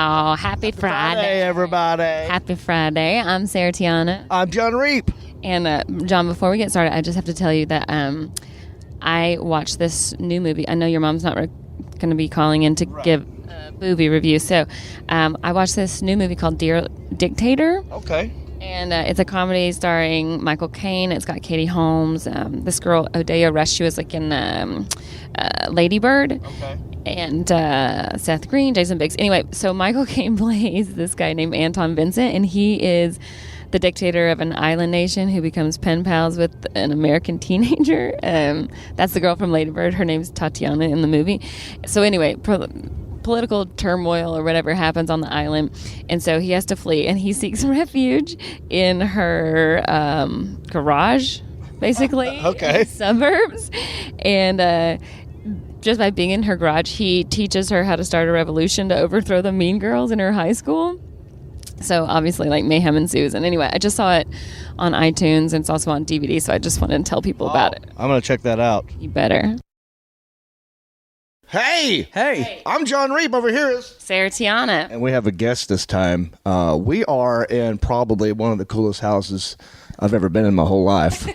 Oh, happy Friday, everybody. Happy Friday. I'm Sarah Tiana. I'm John Reap. And John, before we get started, I just have to tell you that I watched this new movie. I know your mom's not going to be calling in to give a movie review. So I watched this new movie called Dear Dictator. Okay. And it's a comedy starring Michael Caine. It's got Katie Holmes. This girl, Odeya Rush, she was like in Lady Bird. Okay. And Seth Green, Jason Biggs. Anyway, so Michael Caine plays this guy named Anton Vincent, and he is the dictator of an island nation who becomes pen pals with an American teenager. That's the girl from Lady Bird. Her name's Tatiana in the movie. So anyway, political turmoil or whatever happens on the island, and so he has to flee, and he seeks refuge in her garage, basically. Okay. In the suburbs. And just by being in her garage, he teaches her how to start a revolution to overthrow the mean girls in her high school. So obviously, like, mayhem ensues. And anyway, I just saw it on iTunes, and it's also on DVD, so I just wanted to tell people about it. I'm going to check that out. You better. Hey, I'm John Reap. Over here is Sarah Tiana. And we have a guest this time. We are in probably one of the coolest houses I've ever been in my whole life.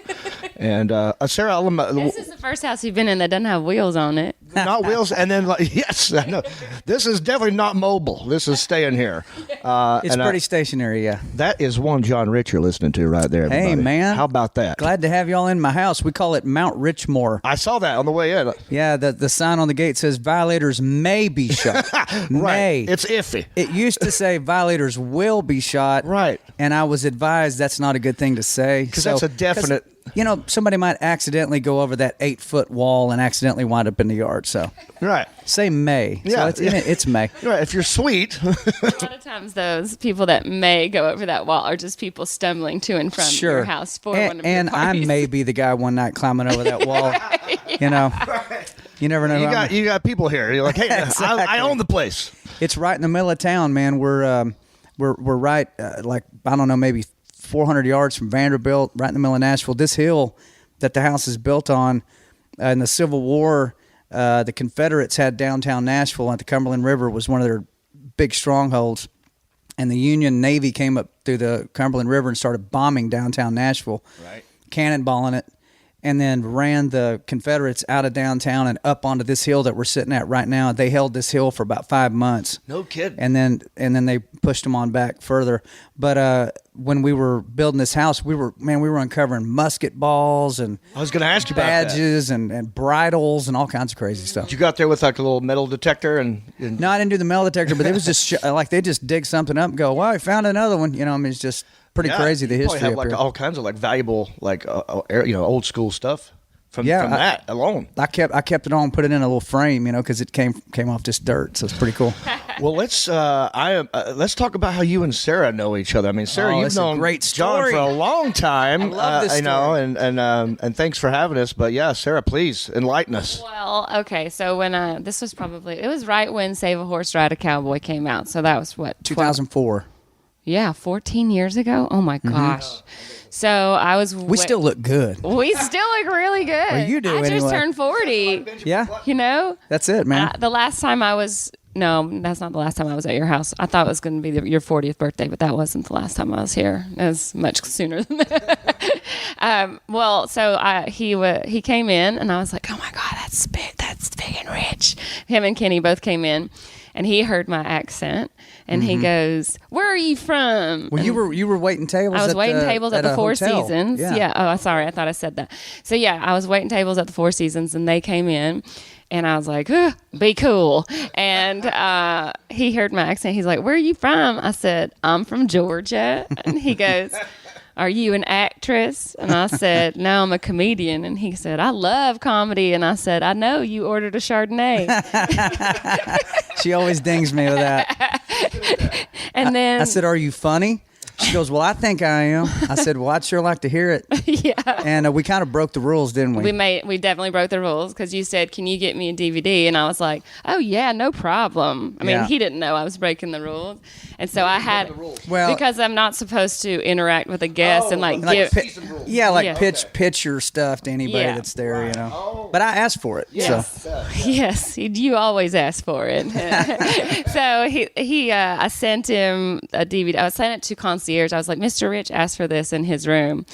And Sarah, this is the first house you've been in that doesn't have wheels on it. Not wheels, and then yes, I know. This is definitely not mobile. This is staying here. It's pretty stationary, yeah. That is one John Rich you're listening to right there. Everybody. Hey, man. How about that? Glad to have y'all in my house. We call it Mount Richmore. I saw that on the way in. Yeah, the sign on the gate says violators may be shot. Right. May. It's iffy. It used to say violators will be shot. Right. And I was advised that's not a good thing to say. Because that's a definite... You know, somebody might accidentally go over that 8-foot wall and accidentally wind up in the yard. So, right. Say may. Yeah, so it's may. Right. If you're sweet. A lot of times, those people that may go over that wall are just people stumbling to and from your house for one of and your parties. I may be the guy one night climbing over that wall. Yeah. You know, you never know. You got people here. You're like, hey, Exactly. I own the place. It's right in the middle of town, man. We're right, like, I don't know, maybe 400 yards from Vanderbilt, right in the middle of Nashville. This hill that the house is built on, in the Civil War, the Confederates had downtown Nashville at the Cumberland River was one of their big strongholds. And the Union Navy came up through the Cumberland River and started bombing downtown Nashville, right, cannonballing it, and then ran the Confederates out of downtown and up onto this hill that we're sitting at right now. They held this hill for about 5 months. No kidding. And then they pushed them on back further. But when we were building this house, we were uncovering musket balls and I was going to ask you badges and bridles and all kinds of crazy stuff. Did you go out there with like a little metal detector and No, I didn't do the metal detector, but it was just like they just dig something up and go, "Wow, I found another one." You know, I mean, it's just pretty crazy, the history have up like here. all kinds of like valuable like old school stuff from that alone. I kept it on, put it in a little frame, because it came off just dirt, so it's pretty cool. Well, let's talk about how you and Sarah know each other. I mean, Sarah, you've known John for a long time. I love this story. And thanks for having us. But yeah, Sarah, please enlighten us. Well, okay, so when this was it was right when Save a Horse, Ride a Cowboy came out. So that was what, 2004. Yeah, 14 years ago. Oh my gosh. So I was. We still look good. We still look really good. Well, you do I just anyway. turned 40. Yeah. That's it, man. The last time I was. No, that's not the last time I was at your house. I thought it was going to be your 40th birthday, but that wasn't the last time I was here. It was much sooner than that. He came in, and I was like, oh my God, that's big and rich. Him and Kenny both came in, and he heard my accent, and he goes, where are you from? Well, and you were waiting tables. I was waiting tables at the Four hotel. Seasons. Yeah. Oh, sorry. I thought I said that. So yeah, I was waiting tables at the Four Seasons, and they came in, and I was like, be cool. And he heard my accent. He's like, where are you from? I said, I'm from Georgia. And he goes, are you an actress? And I said, no, I'm a comedian. And he said, I love comedy. And I said, I know, you ordered a Chardonnay. She always dings me with that. And then I said, are you funny? She goes, well, I think I am. I said, well, I'd sure like to hear it. Yeah. And we kind of broke the rules, didn't we? We definitely broke the rules because you said, can you get me a DVD? And I was like, oh, yeah, no problem. I mean, he didn't know I was breaking the rules. And so I had, because I'm not supposed to interact with a guest and give. Pitch your stuff to anybody that's there, you know. Oh. But I asked for it. Yes. So. Yes, you always ask for it. So I sent him a DVD. I sent it to concierge. I was like, Mr. Rich asked for this in his room.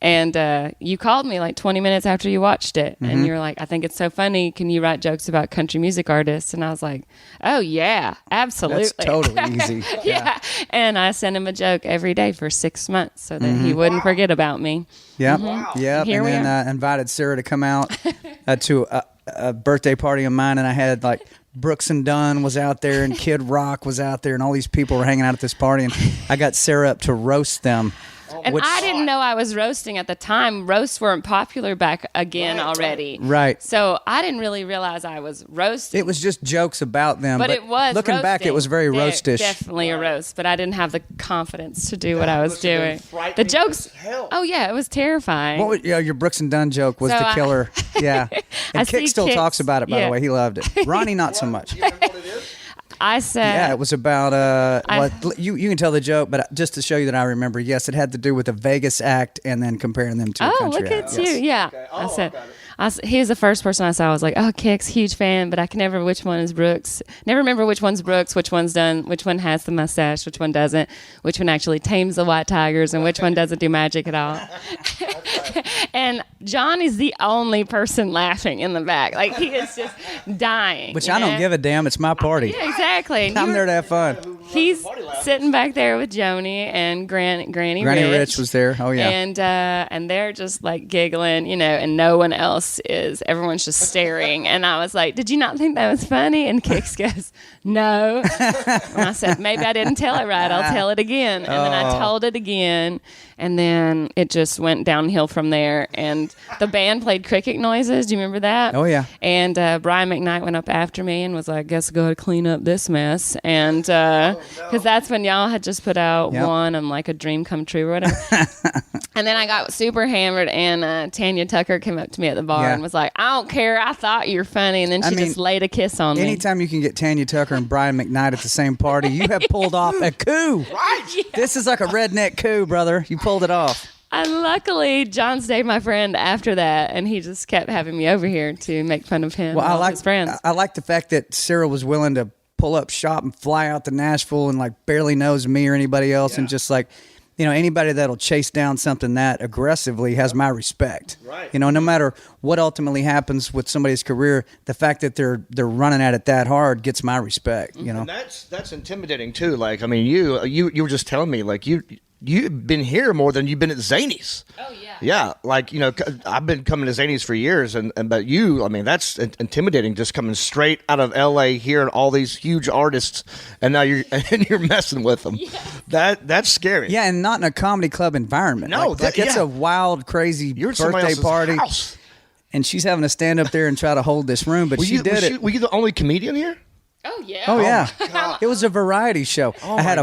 And you called me like 20 minutes after you watched it. Mm-hmm. And you were like, I think it's so funny. Can you write jokes about country music artists? And I was like, oh, yeah, absolutely. That's totally easy. Yeah. And I sent him a joke every day for 6 months so that he wouldn't forget about me. Yeah. Mm-hmm. Yeah. And then I invited Sarah to come out to a birthday party of mine. And I had like Brooks and Dunn was out there and Kid Rock was out there. And all these people were hanging out at this party. And I got Sarah up to roast them. And I didn't know I was roasting at the time. Roasts weren't popular back again already. Right. So I didn't really realize I was roasting. It was just jokes about them. But it was looking roasting. back, it was very roastish. Definitely a roast. But I didn't have the confidence to do what I was doing. The jokes. Oh, yeah. It was terrifying. Your Brooks and Dunn joke was the killer. Yeah. And Kick still talks about it, by the way. He loved it. Ronnie, not so much. You remember what it is? I said... Yeah, it was about... you can tell the joke, but just to show you that I remember, yes, it had to do with a Vegas act and then comparing them to a country act. Oh, look at you. Yeah. Okay. I said... He was the first person I saw. I was like, oh, Kick's huge fan, but I can never remember which one is Brooks. Never remember which one's Brooks, which one's Dunn, which one has the mustache, which one doesn't, which one actually tames the white tigers, and which one doesn't do magic at all. And Jon is the only person laughing in the back. Like, he is just dying. Which I don't give a damn. It's my party. Yeah, exactly. And I'm there to have fun. He's sitting back there with Joni and Granny Rich was there. Oh, yeah. And they're just, like, giggling, and no one else is. Everyone's just staring. And I was like, did you not think that was funny? And Kix goes, no. And I said, maybe I didn't tell it right. I'll tell it again. And then I told it again. And then it just went downhill from there. And the band played cricket noises. Do you remember that? Oh, yeah. And Brian McKnight went up after me and was like, guess I'll go to clean up this mess. And because that's when y'all had just put out one, I'm like a dream come true or whatever. And then I got super hammered, and Tanya Tucker came up to me at the bar and was like, I don't care. I thought you were funny. And then she just laid a kiss on me. Anytime you can get Tanya Tucker and Brian McKnight at the same party, you have pulled off a coup. Right. Yeah. This is like a redneck coup, brother. You pulled it off. And luckily, Jon stayed my friend after that, and he just kept having me over here to make fun of him and all his friends. I like the fact that Sarah was willing to pull up shop and fly out to Nashville and like barely knows me or anybody else, and just like, anybody that'll chase down something that aggressively has my respect. Right. No matter what ultimately happens with somebody's career, the fact that they're running at it that hard gets my respect. And that's intimidating too. Like, I mean, you were just telling me, like, you've been here more than you've been at Zanies. Oh, yeah. Yeah, like, I've been coming to Zanies for years, but you, I mean, that's intimidating, just coming straight out of L.A., hearing all these huge artists, and now you're messing with them. Yeah. That's scary. Yeah, and not in a comedy club environment. No, it's a wild, crazy birthday party. House. And she's having to stand up there and try to hold this room, but Were you the only comedian here? Oh yeah! Oh yeah! It was a variety show. Oh, I had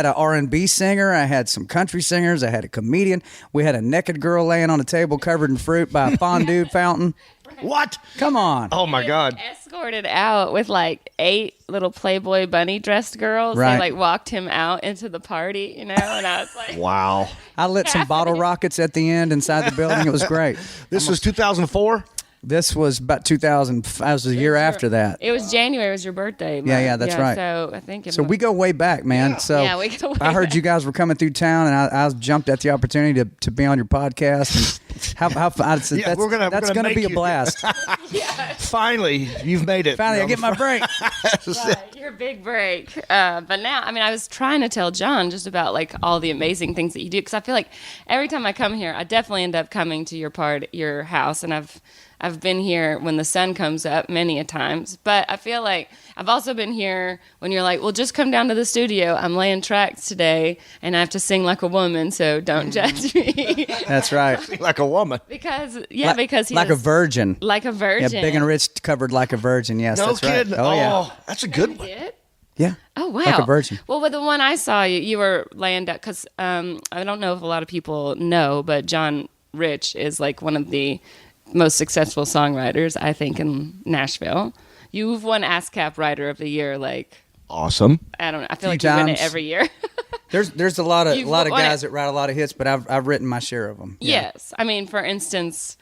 an R&B singer. I had some country singers. I had a comedian. We had a naked girl laying on a table covered in fruit by a fondue fountain. What? Come on! Oh my God! Escorted out with like 8 little Playboy bunny dressed girls. Right. They like walked him out into the party, and I was like, wow! I lit some bottle rockets at the end inside the building. It was great. This was 2004. This was about 2000. I was a year after that. It was January. It was your birthday. Yeah, that's right. So I think. So we go way back, man. So we go way I heard back. you guys were coming through town, and I jumped at the opportunity to be on your podcast. And how fun! That's gonna be a blast. Finally, you've made it. Finally, I get my break. Right, your big break. But now, I mean, I was trying to tell Jon just about like all the amazing things that you do, because I feel like every time I come here, I definitely end up coming to your house, and I've been here when the sun comes up many a times, but I feel like I've also been here when you're like, well, just come down to the studio. I'm laying tracks today, and I have to sing like a woman, so don't judge me. That's right. Like a woman. Because he's like a virgin. Like a virgin. Yeah, Big and Rich covered like a virgin. Yes, No that's kidding. right. Oh, yeah. That's a good one. Yeah. Oh, wow. Like a virgin. Well, with the one I saw, you were laying down, because I don't know if a lot of people know, but John Rich is like one of the most successful songwriters, I think, in Nashville. You've won ASCAP Writer of the Year, like, Awesome. I don't know. I feel Few like you win it times. every year. There's a lot of You've guys won it. that write a lot of hits, but I've written my share of them. Yes. I mean, for instance,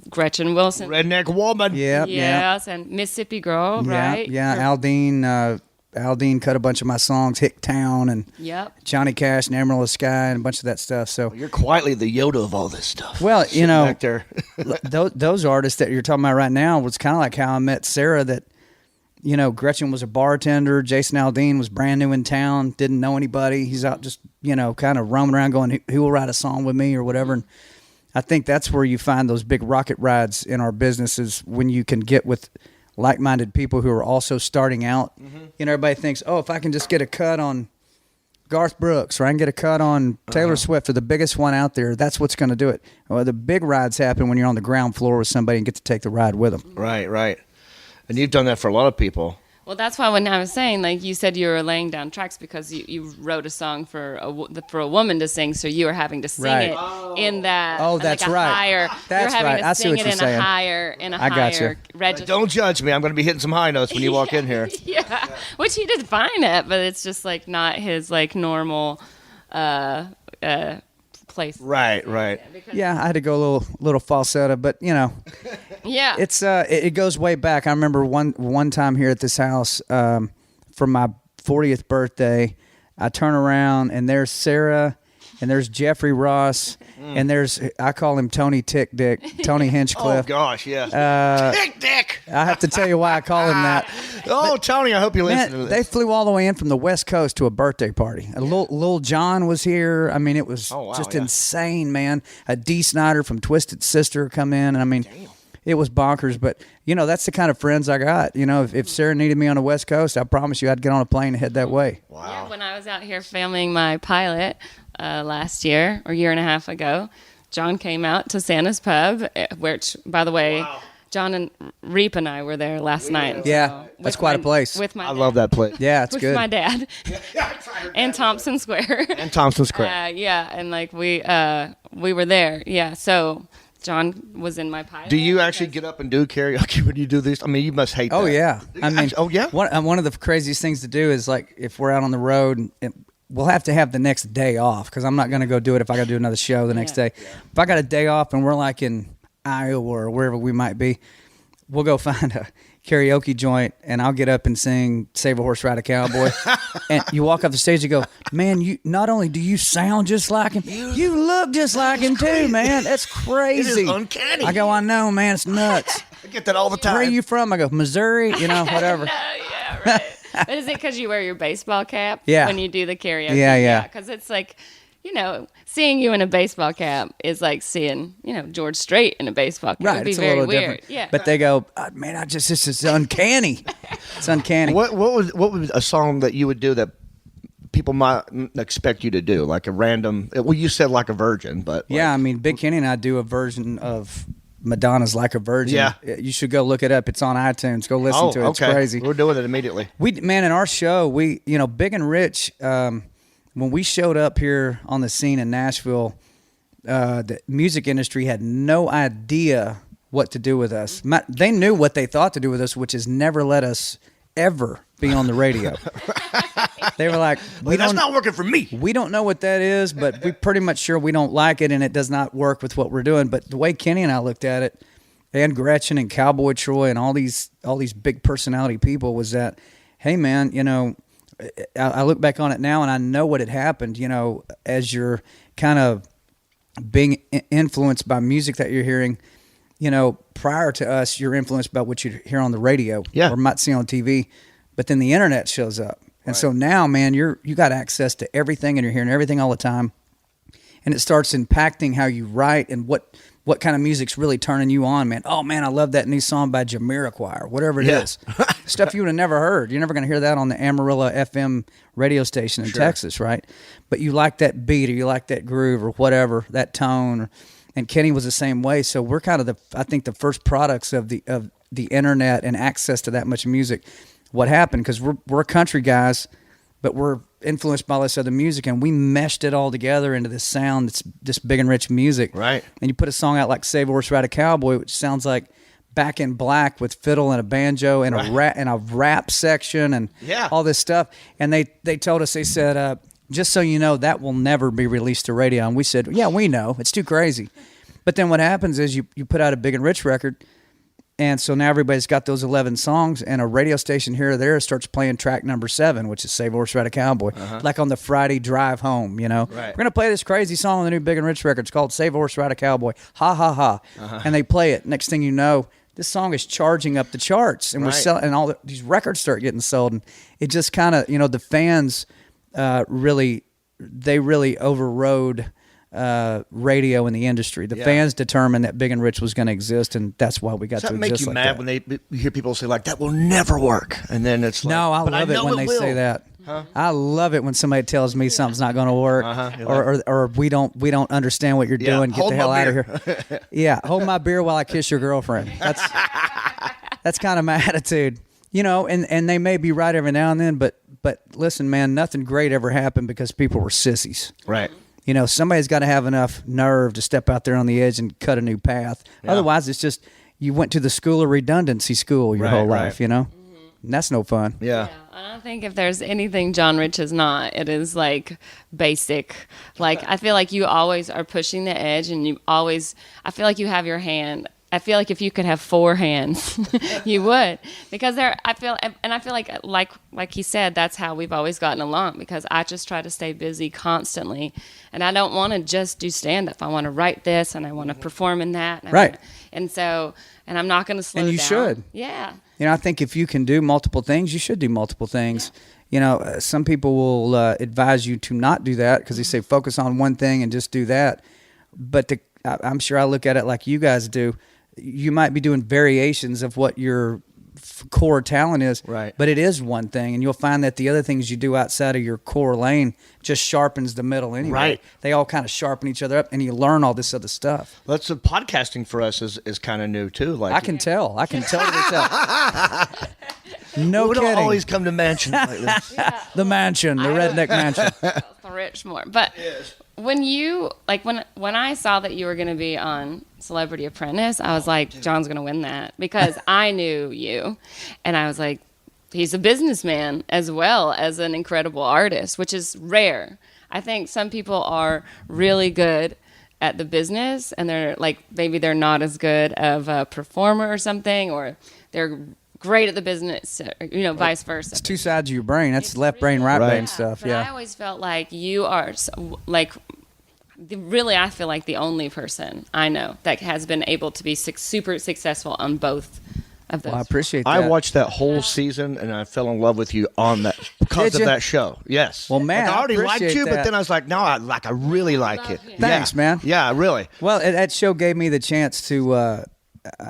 Gretchen Wilson. Redneck woman. Yeah. Yes, and Mississippi Girl, right? Yeah. Her- Aldine cut a bunch of my songs, Hicktown and Yep. Johnny Cash and Emerald of the Sky and a bunch of that stuff. So, You're quietly the Yoda of all this stuff. well, Sitting back there. those artists that you're talking about right now was kind of like how I met Sarah. That, Gretchen was a bartender. Jason Aldean was brand new in town, didn't know anybody. He's out just, kind of roaming around going, who will write a song with me or whatever. And I think that's where you find those big rocket rides in our businesses, when you can get with like-minded people who are also starting out. Everybody thinks, oh, if I can just get a cut on Garth Brooks, or I can get a cut on Taylor Swift, or the biggest one out there, that's what's going to do it. Well, the big rides happen when you're on the ground floor with somebody and get to take the ride with them. Right. And you've done that for a lot of people. Well, that's why when I was saying, like, you said you were laying down tracks because you wrote a song for a woman to sing, so you were having to sing Right. it in that. Oh, that's like a right. Higher, That's you're having right. to I see sing what it you're in saying. a I gotcha. higher register. Don't judge me. I'm going to be hitting some high notes when you walk in here. Yeah, which he did fine at, but it's just like not his like normal place. Right. Yeah, I had to go a little falsetto, but Yeah. it's it goes way back. I remember one time here at this house for my 40th birthday, I turn around and there's Sarah and there's Jeffrey Ross and there's, I call him Tony Tick Dick, Tony Oh, Hinchcliffe. gosh, yeah. Tick Dick. I have to tell you why I call him that. Oh, Tony, I hope you listen to Man, this. they flew all the way in from the West Coast to a birthday party. Lil Jon was here. I mean, it was Oh, wow, just yeah. insane, man. A Dee Snider from Twisted Sister come in, and I mean, it was bonkers. But that's the kind of friends I got. If Sarah needed me on the West Coast, I promise you, I'd get on a plane and head that way. Yeah, when I was out here filming my pilot last year or year and a half ago, John came out to Santa's Pub, which, by the way, John and Reap and I were there last night. Yeah, that's quite a place. With my I dad. love that place. Yeah, it's With good. my dad. And Thompson Square. And Thompson Square. Yeah, and like we were there. Yeah, so John was in my pilot. Do you actually get up and do karaoke when you do these? I mean, you must hate that. Oh yeah, I mean, oh yeah. One of the craziest things to do is like if we're out on the road, we'll have to have the next day off because I'm not going to go do it if I got to do another show the next day. If I got a day off and we're like in Iowa or wherever we might be, we'll go find a karaoke joint and I'll get up and sing "Save a Horse, Ride a Cowboy." And you walk off the stage and go, man, you not only do you sound just like him, you look just like him too, man. That's crazy. It is uncanny. I go, I know, man, it's nuts. I get that all the time. Where are you from? I go, Missouri, whatever. Yeah, right. But is it because you wear your baseball cap Yeah. when you do the karaoke? Yeah. Because it's like, seeing you in a baseball cap is like seeing, George Strait in a baseball cap. Right, It'd be it's a very little weird. different. Yeah. But they go, oh, man, this is uncanny. It's uncanny. What was a song that you would do that people might expect you to do, like a random? Well, you said like a virgin, but Yeah, I mean, Big Kenny and I do a version of Madonna's "Like a Virgin." Yeah. You should go look it up. It's on iTunes. Go listen to it. It's okay. crazy. We're doing it immediately. In our show, Big and Rich, when we showed up here on the scene in Nashville, the music industry had no idea what to do with us. They knew what they thought to do with us, which is never let us ever be on the radio. They were like, That's not working for me. we don't know what that is, but we're pretty much sure we don't like it and it does not work with what we're doing. But the way Kenny and I looked at it, and Gretchen and Cowboy Troy and all these big personality people, was that, hey man, I look back on it now and I know what had happened, as you're kind of being influenced by music that you're hearing. Prior to us, you're influenced by what you hear on the radio or might see on TV, but then the internet shows up. And so now, man, you got access to everything and you're hearing everything all the time. And it starts impacting how you write and what kind of music's really turning you on, man. Oh, man, I love that new song by Jamiroquai or whatever it is. Stuff you would have never heard. You're never going to hear that on the Amarillo FM radio station in Texas, right? But you like that beat or you like that groove or whatever, that tone. And Kenny was the same way. So we're kind of I think the first products of the internet and access to that much music. what happened, because we're country guys, but we're influenced by all this other music, and we meshed it all together into this sound that's this big and rich music. Right. And you put a song out like Save a Horse Ride a Cowboy, which sounds like Back in Black with fiddle and a banjo and a rap section and all this stuff. And they told us, they said, just so you know, that will never be released to radio. And we said, yeah, we know. It's too crazy. But then what happens is you put out a big and rich record, and so now everybody's got those 11 songs, and a radio station here or there starts playing track number 7, which is Save a Horse Ride a Cowboy, like on the Friday drive home, you know. Right. We're going to play this crazy song on the new Big and Rich record. It's called Save a Horse Ride a Cowboy. Ha, ha, ha. And they play it. Next thing you know, this song is charging up the charts, and we're selling, and these records start getting sold. And it just kind of, you know, the fans really overrode radio in the industry. The fans determined that Big and Rich was going to exist, and that's why we got to exist like that. Does that make you mad when you hear people say, like, that will never work? And then it's like, no, I love it when they say that. I love it when somebody tells me something's not going to work, or we don't understand what you're doing. Get the hell out of here. Yeah, hold my beer while I kiss your girlfriend. That's kind of my attitude, you know. And they may be right every now and then, but listen, man, nothing great ever happened because people were sissies. Right. You know, somebody's got to have enough nerve to step out there on the edge and cut a new path. Yeah. Otherwise, it's just you went to the school of redundancy school your whole life, you know? And that's no fun. Yeah. I don't think if there's anything John Rich is not, it is like basic. Like, I feel like you always are pushing the edge, and I feel like you have your hand. I feel like if you could have 4 hands, you would, because I feel like he said, that's how we've always gotten along, because I just try to stay busy constantly, and I don't want to just do stand-up. I want to write this, and I want to perform in that. And and I'm not going to slow down. And you should. Yeah. You know, I think if you can do multiple things, you should do multiple things. Yeah. You know, some people will advise you to not do that because they say focus on one thing and just do that. But I'm sure I look at it like you guys do. You might be doing variations of what your core talent is, but it is one thing, and you'll find that the other things you do outside of your core lane just sharpens the middle anyway. Right. They all kind of sharpen each other up, and you learn all this other stuff. That's podcasting for us is kind of new too. Like I can tell. No we kidding. Don't always come to mansion like this. The mansion, the redneck mansion. The rich more, but. Yes. When you when I saw that you were going to be on Celebrity Apprentice, I was like, John's going to win that, because I knew you, and I was like, he's a businessman as well as an incredible artist, which is rare. I think some people are really good at the business, and they're like, maybe they're not as good of a performer or something, or they're great at the business, you know, vice versa. It's two sides of your brain. That's left brain, right brain stuff. But I always felt like you are really, I feel like the only person I know that has been able to be super successful on both of those. Well, I appreciate that. I watched that whole season, and I fell in love with you on that because of that show. Yes. Well, man, I already liked you, but then I was like, no, I really like it. Thanks, man. Yeah, really. Well, that show gave me the chance to.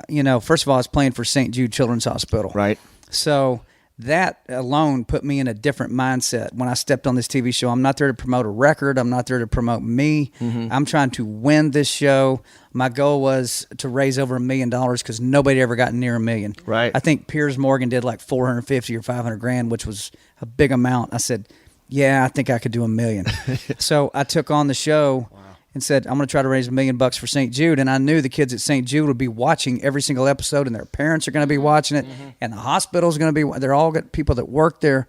You know, first of all, I was playing for St. Jude Children's Hospital. Right. So that alone put me in a different mindset. When I stepped on this TV show, I'm not there to promote a record. I'm not there to promote me. Mm-hmm. I'm trying to win this show. My goal was to raise over $1 million because nobody ever got near $1 million. Right. I think Piers Morgan did like 450 or 500 grand, which was a big amount. I said, yeah, I think I could do $1 million. So I took on the show. Wow. And said, I'm going to try to raise $1 million for St. Jude. And I knew the kids at St. Jude would be watching every single episode, and their parents are going to be watching it, and the hospital's going to be, they're all got people that work there.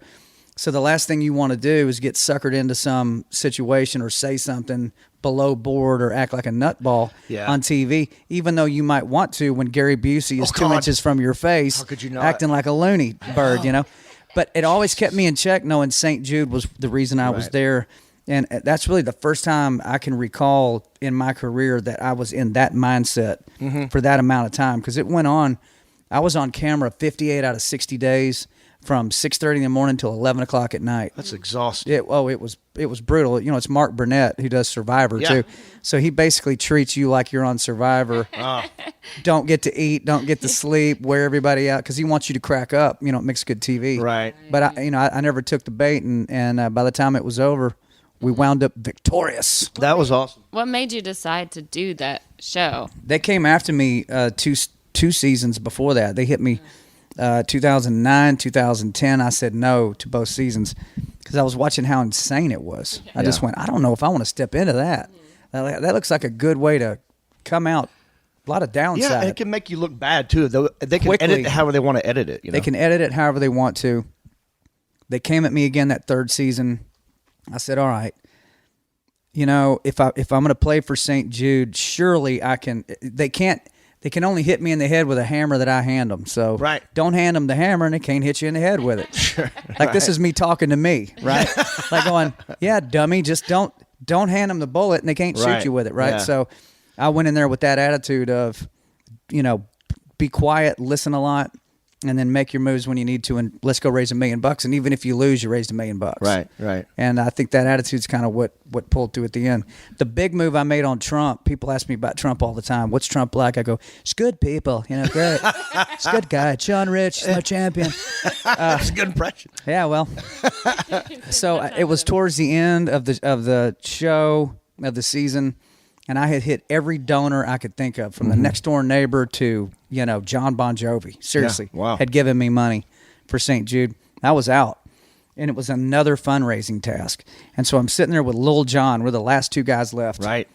So the last thing you want to do is get suckered into some situation or say something below board or act like a nutball on TV, even though you might want to when Gary Busey is 2 inches from your face, acting like a loony bird, you know. But it always kept me in check knowing St. Jude was the reason I was there. And that's really the first time I can recall in my career that I was in that mindset for that amount of time. Because it went on, I was on camera 58 out of 60 days from 6:30 in the morning till 11 o'clock at night. That's exhausting. It was brutal. You know, it's Mark Burnett who does Survivor too. So he basically treats you like you're on Survivor. Don't get to eat, don't get to sleep, wear everybody out because he wants you to crack up. You know, it makes good TV. Right. But I never took the bait, and by the time it was over, we wound up victorious. That was awesome. What made you decide to do that show? They came after me two seasons before that. They hit me 2009, 2010, I said no to both seasons because I was watching how insane it was. I just went, I don't know if I want to step into that. That looks like a good way to come out. A lot of downside. Yeah, and it can make you look bad too. They can Quickly. edit it however they want to edit it. They can edit it however they want to. They came at me again that third season. I said, all right, if I'm going to play for St. Jude, surely I can. They can only hit me in the head with a hammer that I hand them. So don't hand them the hammer and they can't hit you in the head with it. Sure. Like this is me talking to me, right? Like going, yeah, dummy, just don't hand them the bullet and they can't shoot you with it, right? Yeah. So I went in there with that attitude of, be quiet, listen a lot, and then make your moves when you need to, and let's go raise $1 million. And even if you lose, you raised $1 million. Right. And I think that attitude's kind of what pulled through at the end. The big move I made on Trump, people ask me about Trump all the time. What's Trump like? I go, it's good people, great. It's a good guy. John Rich, my champion. That's a good impression. Yeah, well. So it was towards the end of the show, of the season, and I had hit every donor I could think of, from the next door neighbor to, John Bon Jovi. Seriously. Yeah, wow. Had given me money for St. Jude. I was out. And it was another fundraising task. And so I'm sitting there with Lil Jon. We're the last two guys left. Right.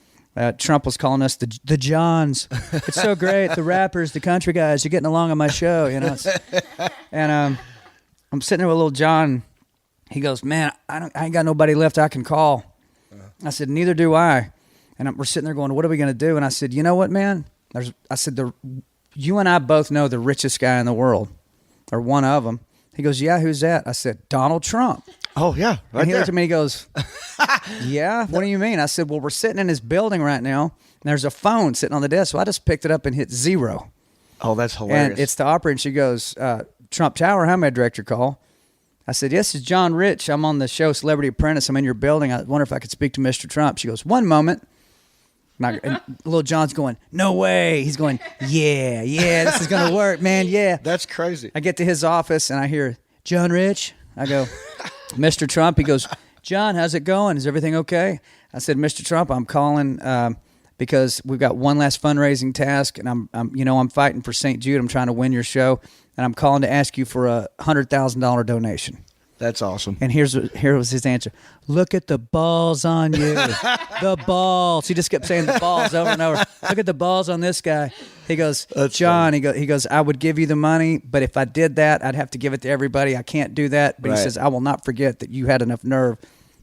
Trump was calling us the Johns. It's so great. The rappers, the country guys, you're getting along on my show, And I'm sitting there with Lil Jon. He goes, man, I ain't got nobody left I can call. I said, neither do I. And we're sitting there going, what are we going to do? And I said, you know what, man? You and I both know the richest guy in the world, or one of them. He goes, yeah, who's that? I said, Donald Trump. Oh, yeah, right And he there. looked at me and he goes, yeah, what do you mean? I said, well, we're sitting in his building right now, and there's a phone sitting on the desk. So I just picked it up and hit 0. Oh, that's hilarious. And it's the operator, and she goes, Trump Tower, how may I direct your call? I said, yes, it's John Rich. I'm on the show Celebrity Apprentice. I'm in your building. I wonder if I could speak to Mr. Trump. She goes, one moment. And Lil Jon's going, no way. He's going, yeah, this is going to work, man, yeah. That's crazy. I get to his office, and I hear, John Rich. I go, Mr. Trump. He goes, John, how's it going? Is everything okay? I said, Mr. Trump, I'm calling because we've got one last fundraising task, and I'm fighting for St. Jude. I'm trying to win your show, and I'm calling to ask you for a $100,000 donation. That's awesome. And here was his answer. Look at the balls on you. The balls. He just kept saying the balls over and over. Look at the balls on this guy. He goes, That's John, he goes, I would give you the money, but if I did that, I'd have to give it to everybody. I can't do that. But Right. he says, I will not forget that you had enough nerve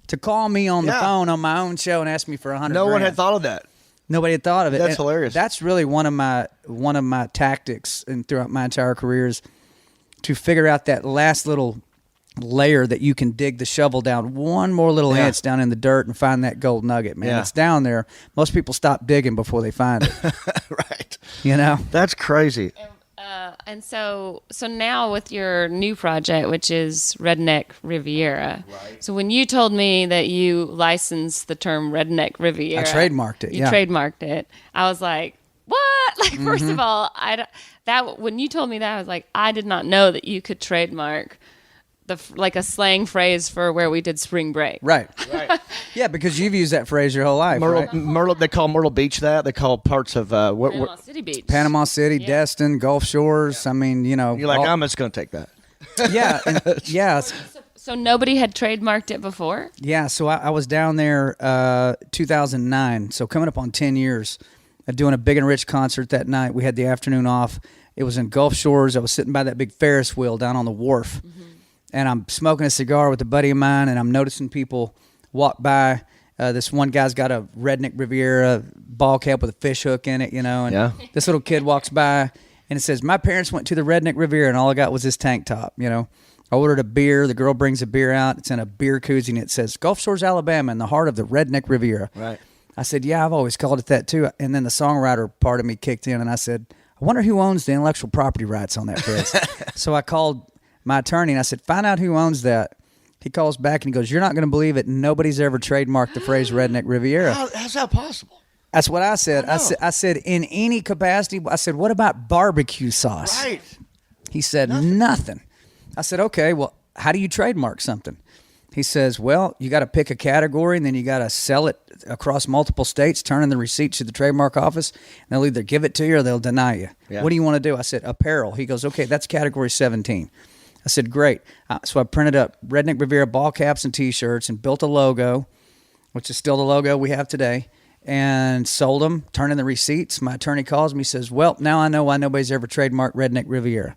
to call me on the Yeah. phone on my own show and ask me for $100,000. No one had thought of that. Nobody had thought of it. That's And hilarious. That's really one of my tactics and throughout my entire career is to figure out that last little layer that you can dig the shovel down one more little Yeah. inch down in the dirt and find that gold nugget, man. Yeah. It's down there. Most people stop digging before they find it. Right. That's crazy. And so now with your new project, which is Redneck Riviera. Right. So when you told me that you licensed the term Redneck Riviera, I trademarked it. You trademarked it. I was like, what? Like, first of all, when you told me that, I was like, I did not know that you could trademark like a slang phrase for where we did spring break. Right. Yeah, because you've used that phrase your whole life, right? Myrtle, they call Myrtle Beach that. They call parts of Panama City Beach. Panama City, Destin, Gulf Shores. I mean, You're like, I'm just going to take that. Yeah. So nobody had trademarked it before? Yeah, so I was down there 2009, so coming up on 10 years, doing a Big and Rich concert that night. We had the afternoon off. It was in Gulf Shores. I was sitting by that big Ferris wheel down on the wharf, and I'm smoking a cigar with a buddy of mine, and I'm noticing people walk by. This one guy's got a Redneck Riviera ball cap with a fish hook in it, and this little kid walks by, and it says, my parents went to the Redneck Riviera, and all I got was this tank top, I ordered a beer. The girl brings a beer out. It's in a beer koozie, and it says, Gulf Shores, Alabama, in the heart of the Redneck Riviera. Right. I said, yeah, I've always called it that, too. And then the songwriter part of me kicked in, and I said, I wonder who owns the intellectual property rights on that phrase. So I called my attorney, and I said, find out who owns that. He calls back, and he goes, you're not going to believe it. Nobody's ever trademarked the phrase Redneck Riviera. How's that possible? That's what I said. I said, in any capacity. I said, what about barbecue sauce? Right. He said, nothing. I said, okay, well, how do you trademark something? He says, well, you got to pick a category and then you got to sell it across multiple states, turn in the receipts to the trademark office, and they'll either give it to you or they'll deny you. Yeah. What do you want to do? I said, apparel. He goes, okay, that's category 17. I said, great. So I printed up Redneck Riviera ball caps and T-shirts and built a logo, which is still the logo we have today, and sold them, turned in the receipts. My attorney calls me, says, well, now I know why nobody's ever trademarked Redneck Riviera.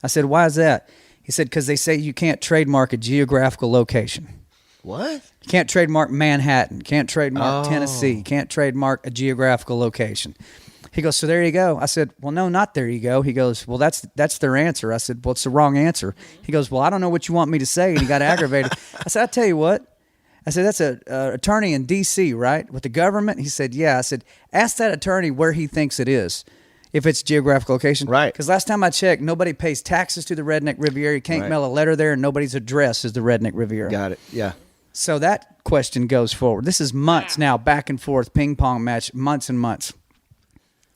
I said, why is that? He said, because they say you can't trademark a geographical location. What? You can't trademark Manhattan. Can't trademark Tennessee. Can't trademark a geographical location. He goes, so there you go. I said, well, no, not there you go. He goes, well, that's their answer. I said, well, it's the wrong answer. He goes, well, I don't know what you want me to say. And he got aggravated. I said, I'll tell you what. I said, that's an attorney in D.C., right, with the government? He said, yeah. I said, ask that attorney where he thinks it is. If it's geographical location. Right. Because last time I checked, nobody pays taxes to the Redneck Riviera. You can't mail a letter there, and nobody's address is the Redneck Riviera. Got it. Yeah. So that question goes forward. This is months now, back and forth, ping pong match, months and months.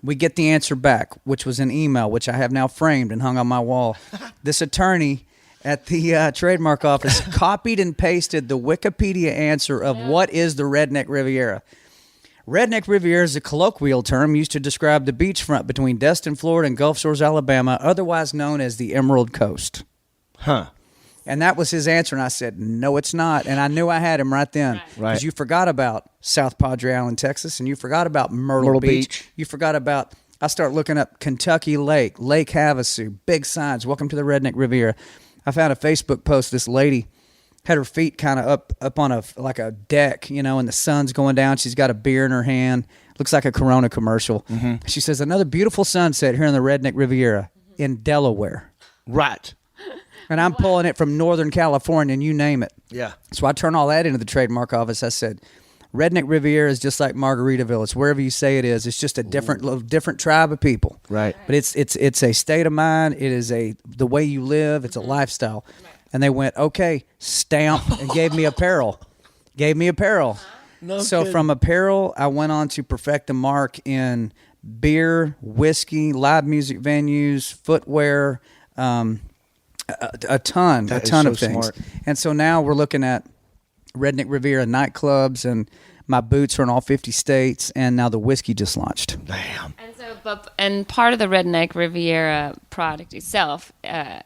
We get the answer back, which was an email, which I have now framed and hung on my wall. This attorney at the trademark office copied and pasted the Wikipedia answer of what is the Redneck Riviera. Redneck Riviera is a colloquial term used to describe the beachfront between Destin, Florida and Gulf Shores, Alabama, otherwise known as the Emerald Coast. Huh. And that was his answer, and I said, no, it's not. And I knew I had him right then. Right. Because you forgot about South Padre Island, Texas, and you forgot about Myrtle Beach. You forgot about, I start looking up Kentucky Lake, Lake Havasu, big signs, welcome to the Redneck Riviera. I found a Facebook post, this lady had her feet kind of up on a deck, and the sun's going down. She's got a beer in her hand. Looks like a Corona commercial. Mm-hmm. She says, another beautiful sunset here in the Redneck Riviera in Delaware. Right. And I'm pulling it from Northern California, and you name it. Yeah. So I turn all that into the trademark office. I said, Redneck Riviera is just like Margaritaville. It's wherever you say it is. It's just a different tribe of people. Right. But it's a state of mind. It is the way you live. It's a lifestyle. And they went, okay, stamp, and gave me apparel. So from apparel, I went on to perfect the mark in beer, whiskey, live music venues, footwear, a ton of things. Smart. And so now we're looking at Redneck Riviera nightclubs, and my boots are in all 50 states, and now the whiskey just launched. Damn. And part of the Redneck Riviera product itself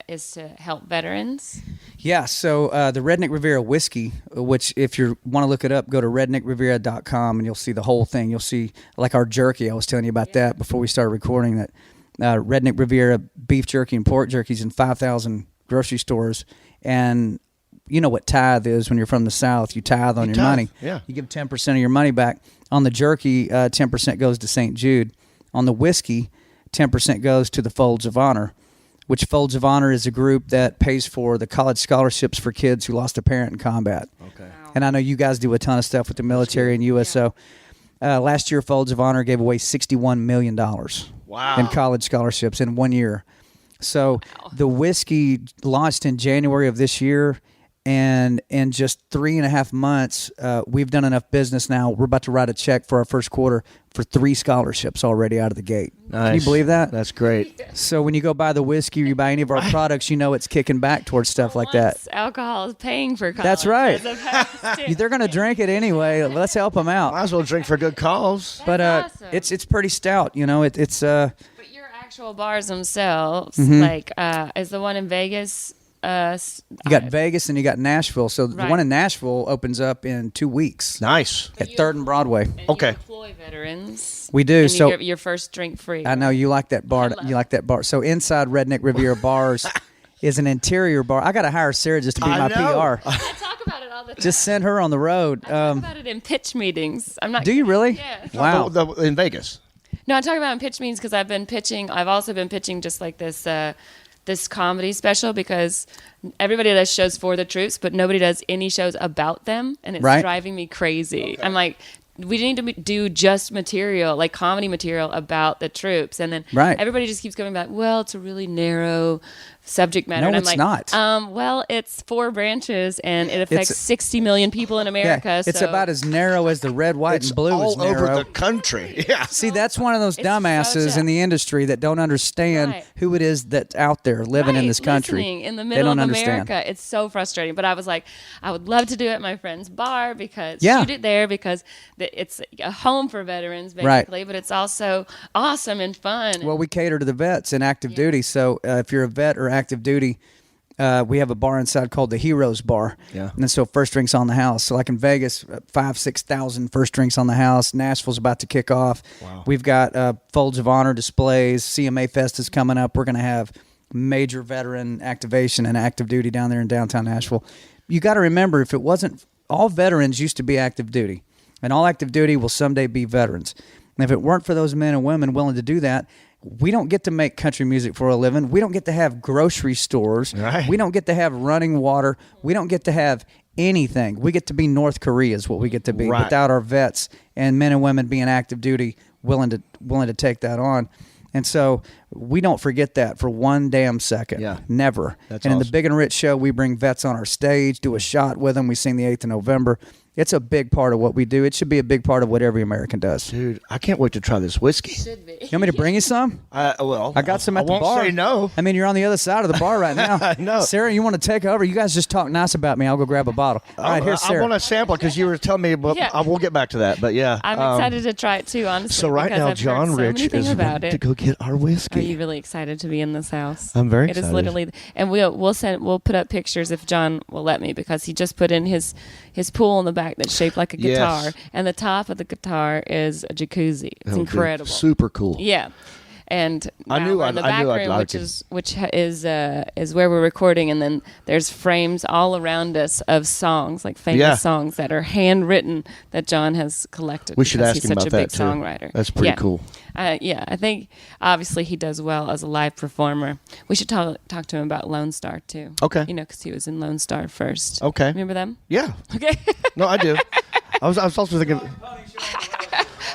is to help veterans. Yeah, so the Redneck Riviera whiskey, which if you want to look it up, go to redneckriviera.com and you'll see the whole thing. You'll see, like our jerky, I was telling you about that before we started recording, that Redneck Riviera beef jerky and pork jerky is in 5,000 grocery stores. And you know what tithe is when you're from the South. You tithe on your money. Yeah. You give 10% of your money back. On the jerky, 10% goes to St. Jude. On the whiskey, 10% goes to the Folds of Honor, which Folds of Honor is a group that pays for the college scholarships for kids who lost a parent in combat. Okay. Wow. And I know you guys do a ton of stuff with the military and USO. Last year, Folds of Honor gave away $61 million in college scholarships in 1 year. So the whiskey launched in January of this year, and in just 3.5 months, we've done enough business now. We're about to write a check for our first quarter for 3 scholarships already out of the gate. Nice. Can you believe that? That's great. So when you go buy the whiskey or you buy any of our products, you know it's kicking back towards stuff like that. Alcohol is paying for college. That's right. To, They're going to drink it anyway. Let's help them out. Might as well drink for a good cause. But awesome. it's pretty stout. You know, it's But your actual bars themselves, like, is the one in Vegas? You got Vegas and you got Nashville. So the one in Nashville opens up in 2 weeks. Nice. At 3rd and Broadway. And Okay. You employ veterans. We do. And So you get your first drink free. I know you like that bar. You like that bar. So inside Redneck Riviera Bars is an interior bar. I got to hire Sarah just to be my know. PR. I talk about it all the time. Just send her on the road. I talk about it in pitch meetings. I'm not. Do you really? Yeah. Wow. In Vegas. No, I'm talking about in pitch meetings because I've been pitching. I've also been pitching just like this. This comedy special, because everybody does shows for the troops, but nobody does any shows about them, and it's driving me crazy. I'm like, we need to do just material, like comedy material about the troops, and then everybody just keeps coming back, well, it's a really narrow subject matter. No, and I'm it's like, not. Well, it's 4 branches and it affects 60 million people in America. Yeah, it's so about as narrow as the red, white, It's and blue all is narrow. over the country. Yeah. See, that's one of those It's dumbasses such a- in the industry that don't understand Right. who it is that's out there living in this country. listening in the They middle don't of understand. America. It's so frustrating. But I was like, I would love to do it at my friend's bar because Yeah. shoot it there because it's a home for veterans Right. basically, but it's also awesome and fun. Well, we cater to the vets in active duty. So if you're a vet or active duty, we have a bar inside called the Heroes Bar. Yeah. And so first drinks on the house. So like in Vegas, 5,000-6,000 first drinks on the house. Nashville's about to kick off. Wow. We've got Folds of Honor displays. CMA Fest is coming up. We're going to have major veteran activation and active duty down there in downtown Nashville. You got to remember, if it wasn't, all veterans used to be active duty, and all active duty will someday be veterans. And if it weren't for those men and women willing to do that, we don't get to make country music for a living. We don't get to have grocery stores. Right. We don't get to have running water. We don't get to have anything. We get to be North Korea is what we get to be Right. without our vets and men and women being active duty, willing to take that on. And so we don't forget that for one damn second. Yeah. Never. That's and in the awesome. Big and Rich show, we bring vets on our stage, do a shot with them. We sing the 8th of November. It's a big part of what we do. It should be a big part of what every American does. Dude, I can't wait to try this whiskey. should be. You want me to bring you some? Well, I got some at I the won't bar. say no. I mean, you're on the other side of the bar right now. I know. Sarah, you want to take over? You guys just talk nice about me. I'll go grab a bottle. All right, here's I Sarah. want to sample it because you were telling me, but Yeah. I will get back to that. But yeah. I'm excited to try it too, honestly. So right because now, I've heard John so Rich many things is about ready it. to go get our whiskey. Are you really excited to be in this house? I'm very It is excited. literally, and we'll put up pictures if John will let me because he just put in his pool in the back that's shaped like a Yes. guitar, and the top of the guitar is a jacuzzi. It's Oh, dude, incredible. super cool. Yeah. And I now knew we're in the I back knew I'd room, like which it. is where we're recording, and then there's frames all around us of songs, like famous Yeah. songs that are handwritten that John has collected. We should because ask he's him such about a big that, too. songwriter. That's pretty Yeah. cool. Yeah, I think obviously he does well as a live performer. We should talk to him about Lone Star too. Okay. You know, because he was in Lone Star first. Okay. Remember them? Yeah. Okay. No, I do. I was also thinking.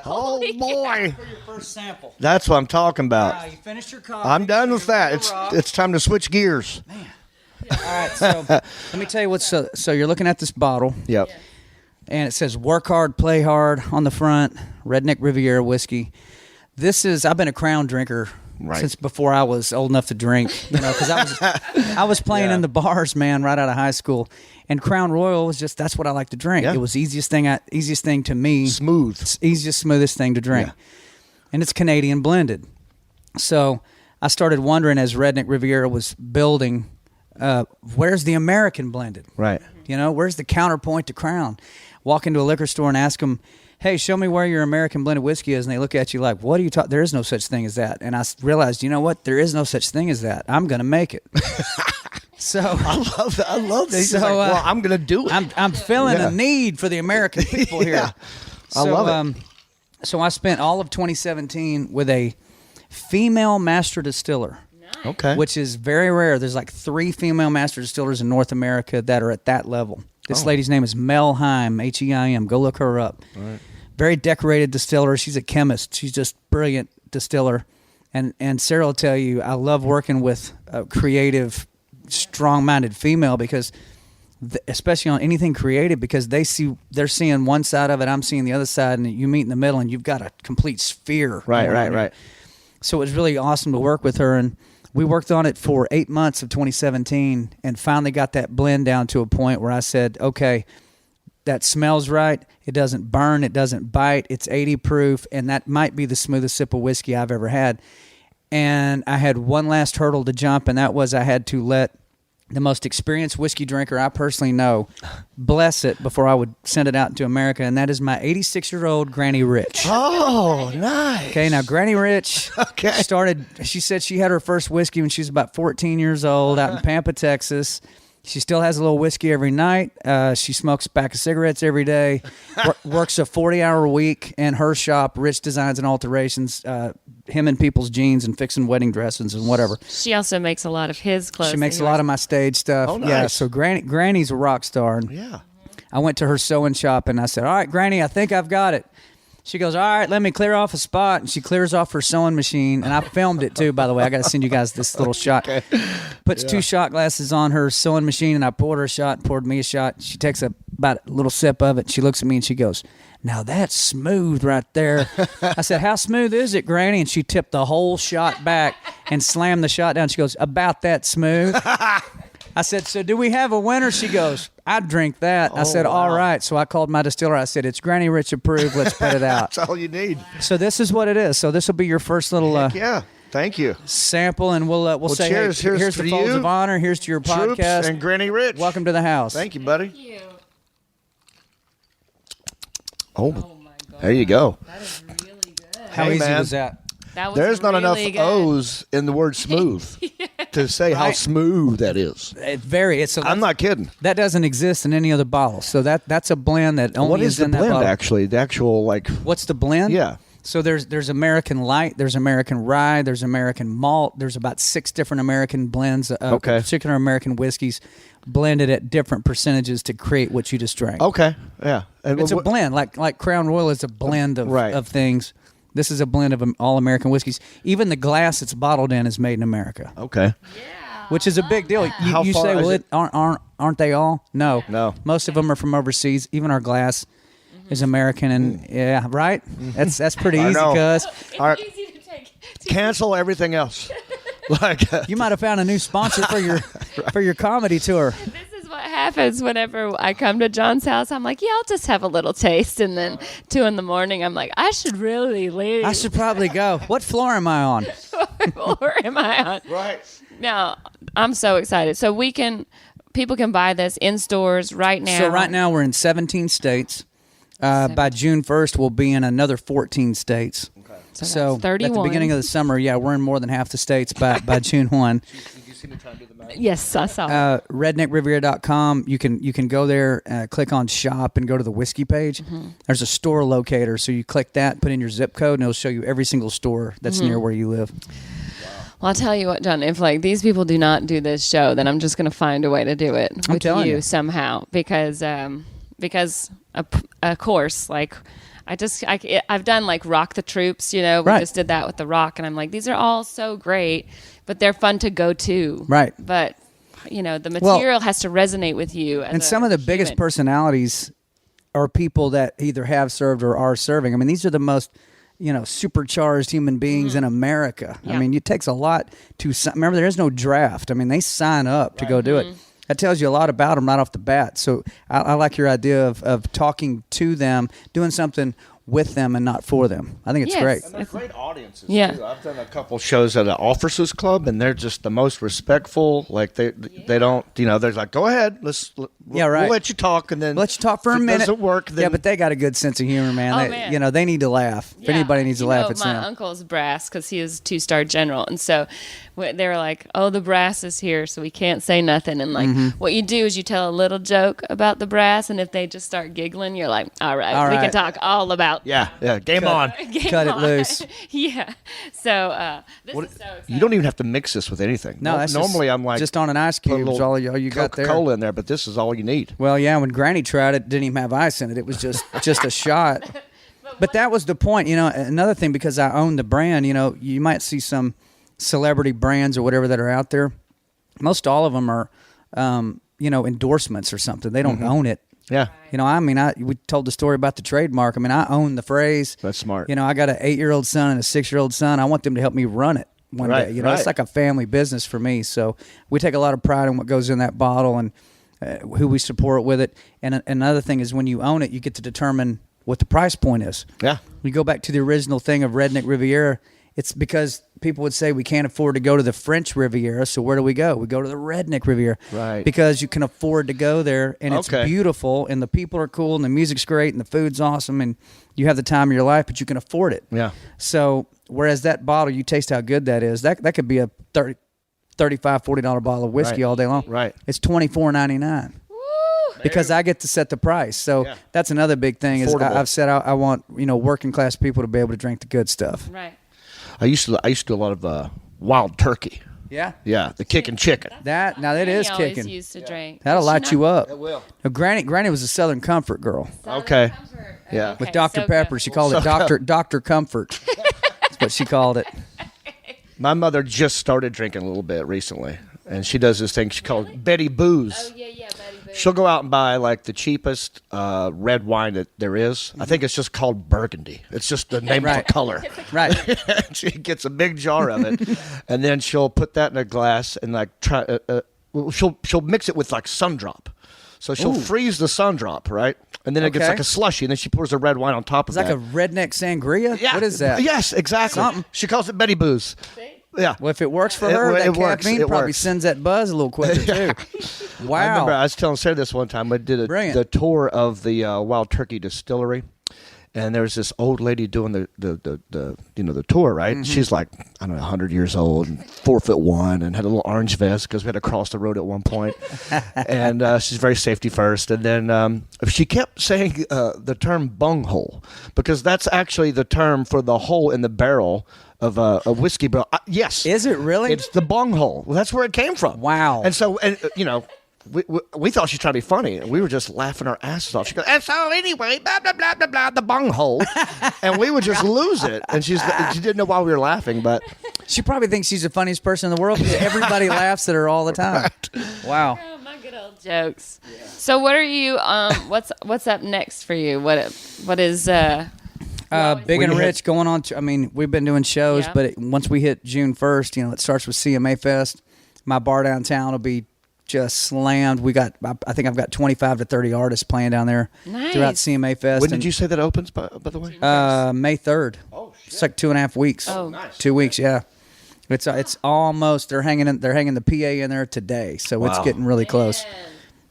Oh boy, For your first sample. that's what I'm talking about. You finished your coffee. I'm done with that. It's time to switch gears. All right, so let me tell you what's so you're looking at this bottle, Yep. and it says "Work hard, play hard" on the front. Redneck Riviera whiskey. I've been a Crown drinker Right. since before I was old enough to drink. You know, because I was playing Yeah. in the bars, man, right out of high school, and Crown Royal was just that's what I like to drink. Yeah. It was easiest thing to me. Smooth. It's easiest, smoothest thing to drink. Yeah. And it's Canadian blended. So I started wondering as Redneck Riviera was building, where's the American blended? Right. You know, where's the counterpoint to Crown? Walk into a liquor store and ask them, hey, show me where your American blended whiskey is. And they look at you like, what are you talking? There is no such thing as that. And I realized, you know what? There is no such thing as that. I'm going to make it. So I love that. I love that. He's just So, like, well, I'm gonna do it. I'm feeling Yeah. a need for the American people here. Yeah. I love it. So I spent all of 2017 with a female master distiller, Okay. which is very rare. There's like 3 female master distillers in North America that are at that level. This lady's name is Mel Heim, Heim. Go look her up. Right. Very decorated distiller. She's a chemist. She's just brilliant distiller. And Sarah will tell you, I love working with a creative, strong-minded female because, especially on anything creative, because they're seeing one side of it, I'm seeing the other side, and you meet in the middle, and you've got a complete sphere. Right. going Right. on. Right. So it was really awesome to work with her, and we worked on it for 8 months of 2017 and finally got that blend down to a point where I said, okay, that smells right. It doesn't burn. It doesn't bite. It's 80 proof, and that might be the smoothest sip of whiskey I've ever had. And I had one last hurdle to jump, and that was I had to let the most experienced whiskey drinker I personally know bless it before I would send it out into America, and that is my 86-year-old Granny Rich. Oh, nice. Okay, now Granny Rich she said she had her first whiskey when she was about 14 years old out in Pampa, Texas. She still has a little whiskey every night. She smokes a pack of cigarettes every day, works a 40-hour week in her shop, Rich Designs and Alterations, hemming people's jeans and fixing wedding dresses and whatever. She also makes a lot of his clothes. She makes a lot of my stage stuff. Oh, nice. Yeah, so Granny's a rock star. And Yeah. I went to her sewing shop and I said, all right, Granny, I think I've got it. She goes, all right, let me clear off a spot. And she clears off her sewing machine. And I filmed it, too, by the way. I got to send you guys this little shot. Okay. Puts 2 shot glasses on her sewing machine, and I poured her a shot, poured me a shot. She takes about a little sip of it. She looks at me, and she goes, now that's smooth right there. I said, how smooth is it, Granny? And she tipped the whole shot back and slammed the shot down. She goes, about that smooth. I said, so do we have a winner? She goes, I'd drink that. I said, all right. So I called my distiller. I said, it's Granny Rich approved. Let's put it out. That's all you need. So this is what it is. So this will be your first little Yeah. Thank you. sample, and we'll say, cheers. hey, Here's here's for the Folds you, of Honor. Here's to your Troops podcast. and Granny Rich. Welcome to the house. Thank you, buddy. Thank you. Oh, Oh my God. there you go. That is really good. How Hey, easy man. was that? That was There's not enough really good. O's in the word smooth to say how Right. smooth that is. I'm not kidding. That doesn't exist in any other bottle. So that's a blend that only What is the in that blend, bottle. actually? The actual, like, What's the blend? yeah. So there's American Light, there's American Rye, there's American Malt. There's about 6 different American blends of Okay. particular American whiskeys blended at different percentages to create what you just drank. Okay. Yeah. And It's a what- blend, like Crown Royal is a blend of, Right. of things. This is a blend of all American whiskeys. Even the glass it's bottled in is made in America, Okay. which is a big deal. How You far say, is well, it? aren't they all? No, No. Most of them are from overseas. Even our glass is American, and yeah, right. That's pretty I easy, know. cuz. It's All right. easy to take. Cancel everything else. Like, You might have found a new sponsor for your comedy tour. This is what happens whenever I come to John's house. I'm like, yeah, I'll just have a little taste. And then 2 a.m, I'm like, I should really leave. I should probably go. What floor am I on? Or am I on? right. No, I'm so excited. So people can buy this in stores right now. So right now we're in 17 states. By June 1st, we'll be in another 14 states. So that's 31. at the beginning of the summer, yeah, we're in more than half the states by June 1. Did you see me trying to do the math? Yes, I saw. RedneckRiviera.com. You can go there, click on shop, and go to the whiskey page. There's a store locator, so you click that, put in your zip code, and it'll show you every single store that's near where you live. Well, I'll tell you what, John, if like these people do not do this show, then I'm just going to find a way to do it with telling you. somehow because of course, like I've done like Rock the Troops, we Right. just did that with The Rock, and I'm like, these are all so great, but they're fun to go to. Right. But, the material has to resonate with you. And some of the biggest personalities are people that either have served or are serving. I mean, these are the most, supercharged human beings in America. Yeah. I mean, it takes a lot to remember. There is no draft. I mean, they sign up to go do it. That tells you a lot about them right off the bat. So I like your idea of talking to them, doing something with them and not for them. I think it's Yes. great. And they're great audiences, Yeah. too. I've done a couple shows at an officers club, and they're just the most respectful. Like, they don't, they're like, go ahead. Yeah, right. We'll let you talk, and then Let's talk for if a it minute. doesn't work, then Yeah, but they got a good sense of humor, man. Oh, They, man. they need to laugh. If Yeah. anybody needs to laugh, it's my them. uncle's brass because he was 2-star general, and so they were like, "Oh, the brass is here, so we can't say nothing." And like, what you do is you tell a little joke about the brass, and if they just start giggling, you're like, "All right, All we right. can talk all about yeah, game on. game Cut it on." loose. Yeah. So this is so exciting. You don't even have to mix this with anything. No, that's normally I'm like just on an ice put a cube. Is little all you got there. Coca-Cola in there, but this is all you need. Well, yeah, when Granny tried it, didn't even have ice in it. It was just a shot. But that was the point, another thing, because I own the brand, you might see some celebrity brands or whatever that are out there. Most all of them are, endorsements or something. They don't own it. Yeah, We told the story about the trademark. I mean, I own the phrase. That's smart. I got an 8-year-old son and a 6-year-old son. I want them to help me run it one Right, day. right. It's like a family business for me. So we take a lot of pride in what goes in that bottle and who we support with it. And another thing is when you own it, you get to determine what the price point is. yeah. We go back to the original thing of Redneck Riviera. It's because people would say we can't afford to go to the French Riviera, so where do we go? We go to the Redneck Riviera. Right. Because you can afford to go there, and it's Okay. beautiful, and the people are cool, and the music's great, and the food's awesome, and you have the time of your life, but you can afford it. Yeah. So whereas that bottle, you taste how good that is. That could be a $35, $40 bottle of whiskey Right. all day long. Right. It's $24.99. Because I get to set the price. So Yeah. that's another big thing is Affordable. I've said I want, working class people to be able to drink the good stuff. Right. I used to do a lot of wild turkey. Yeah. Yeah, the kicking chicken. That Granny is always kicking. used to drink. That'll light you up. It will. Now, Granny was a Southern Comfort girl. Okay. Yeah. with Okay, Dr. so Pepper. good. She called it Dr. Comfort. That's what she called it. My mother just started drinking a little bit recently, and she does this thing she calls Betty Booze. Oh yeah, Betty Boo. She'll go out and buy like the cheapest red wine that there is. I think it's just called Burgundy. It's just the name of Right. the color. Right. She gets a big jar of it, and then she'll put that in a glass and like try. She'll mix it with like Sundrop. So she'll freeze the Sundrop, right? And then it gets Okay. like a slushy, and then she pours the red wine on top of It's like that. a redneck sangria. Yeah. What is that? Yes, exactly. Something. She calls it Betty Booze. Yeah. Well, if it works for her, that caffeine probably sends that buzz a little quicker too. Wow. I remember I was telling Sarah this one time. I did Brilliant. the tour of the Wild Turkey Distillery, and there was this old lady doing the tour, right? Mm-hmm. She's like, I don't know, 100 years old, and 4'1", and had a little orange vest because we had to cross the road at one point. And she's very safety first. And then she kept saying the term bunghole, because that's actually the term for the hole in the barrel of a whiskey barrel. Yes. Is it really? It's the bunghole. Well, that's where it came from. Wow. And so, we thought she was trying to be funny, and we were just laughing our asses off. She goes, and so anyway, blah, blah, blah, blah, blah, the bunghole. And we would just lose it. And she didn't know why we were laughing, but... She probably thinks she's the funniest person in the world because everybody laughs at her all the time. Wow. Oh, my good old jokes. Yeah. So what are you? What's up next for you? What is? Big and Rich going on. We've been doing shows, Yeah. but once we hit June 1st, it starts with CMA Fest. My bar downtown will be just slammed. I think I've got 25 to 30 artists playing down there Nice. throughout CMA Fest. When did you say that opens, by the way? May 3rd. Oh, shit. It's like 2.5 weeks. Oh. Nice. 2 weeks, yeah. It's almost. They're hanging the PA in there today, so it's Wow. getting really close.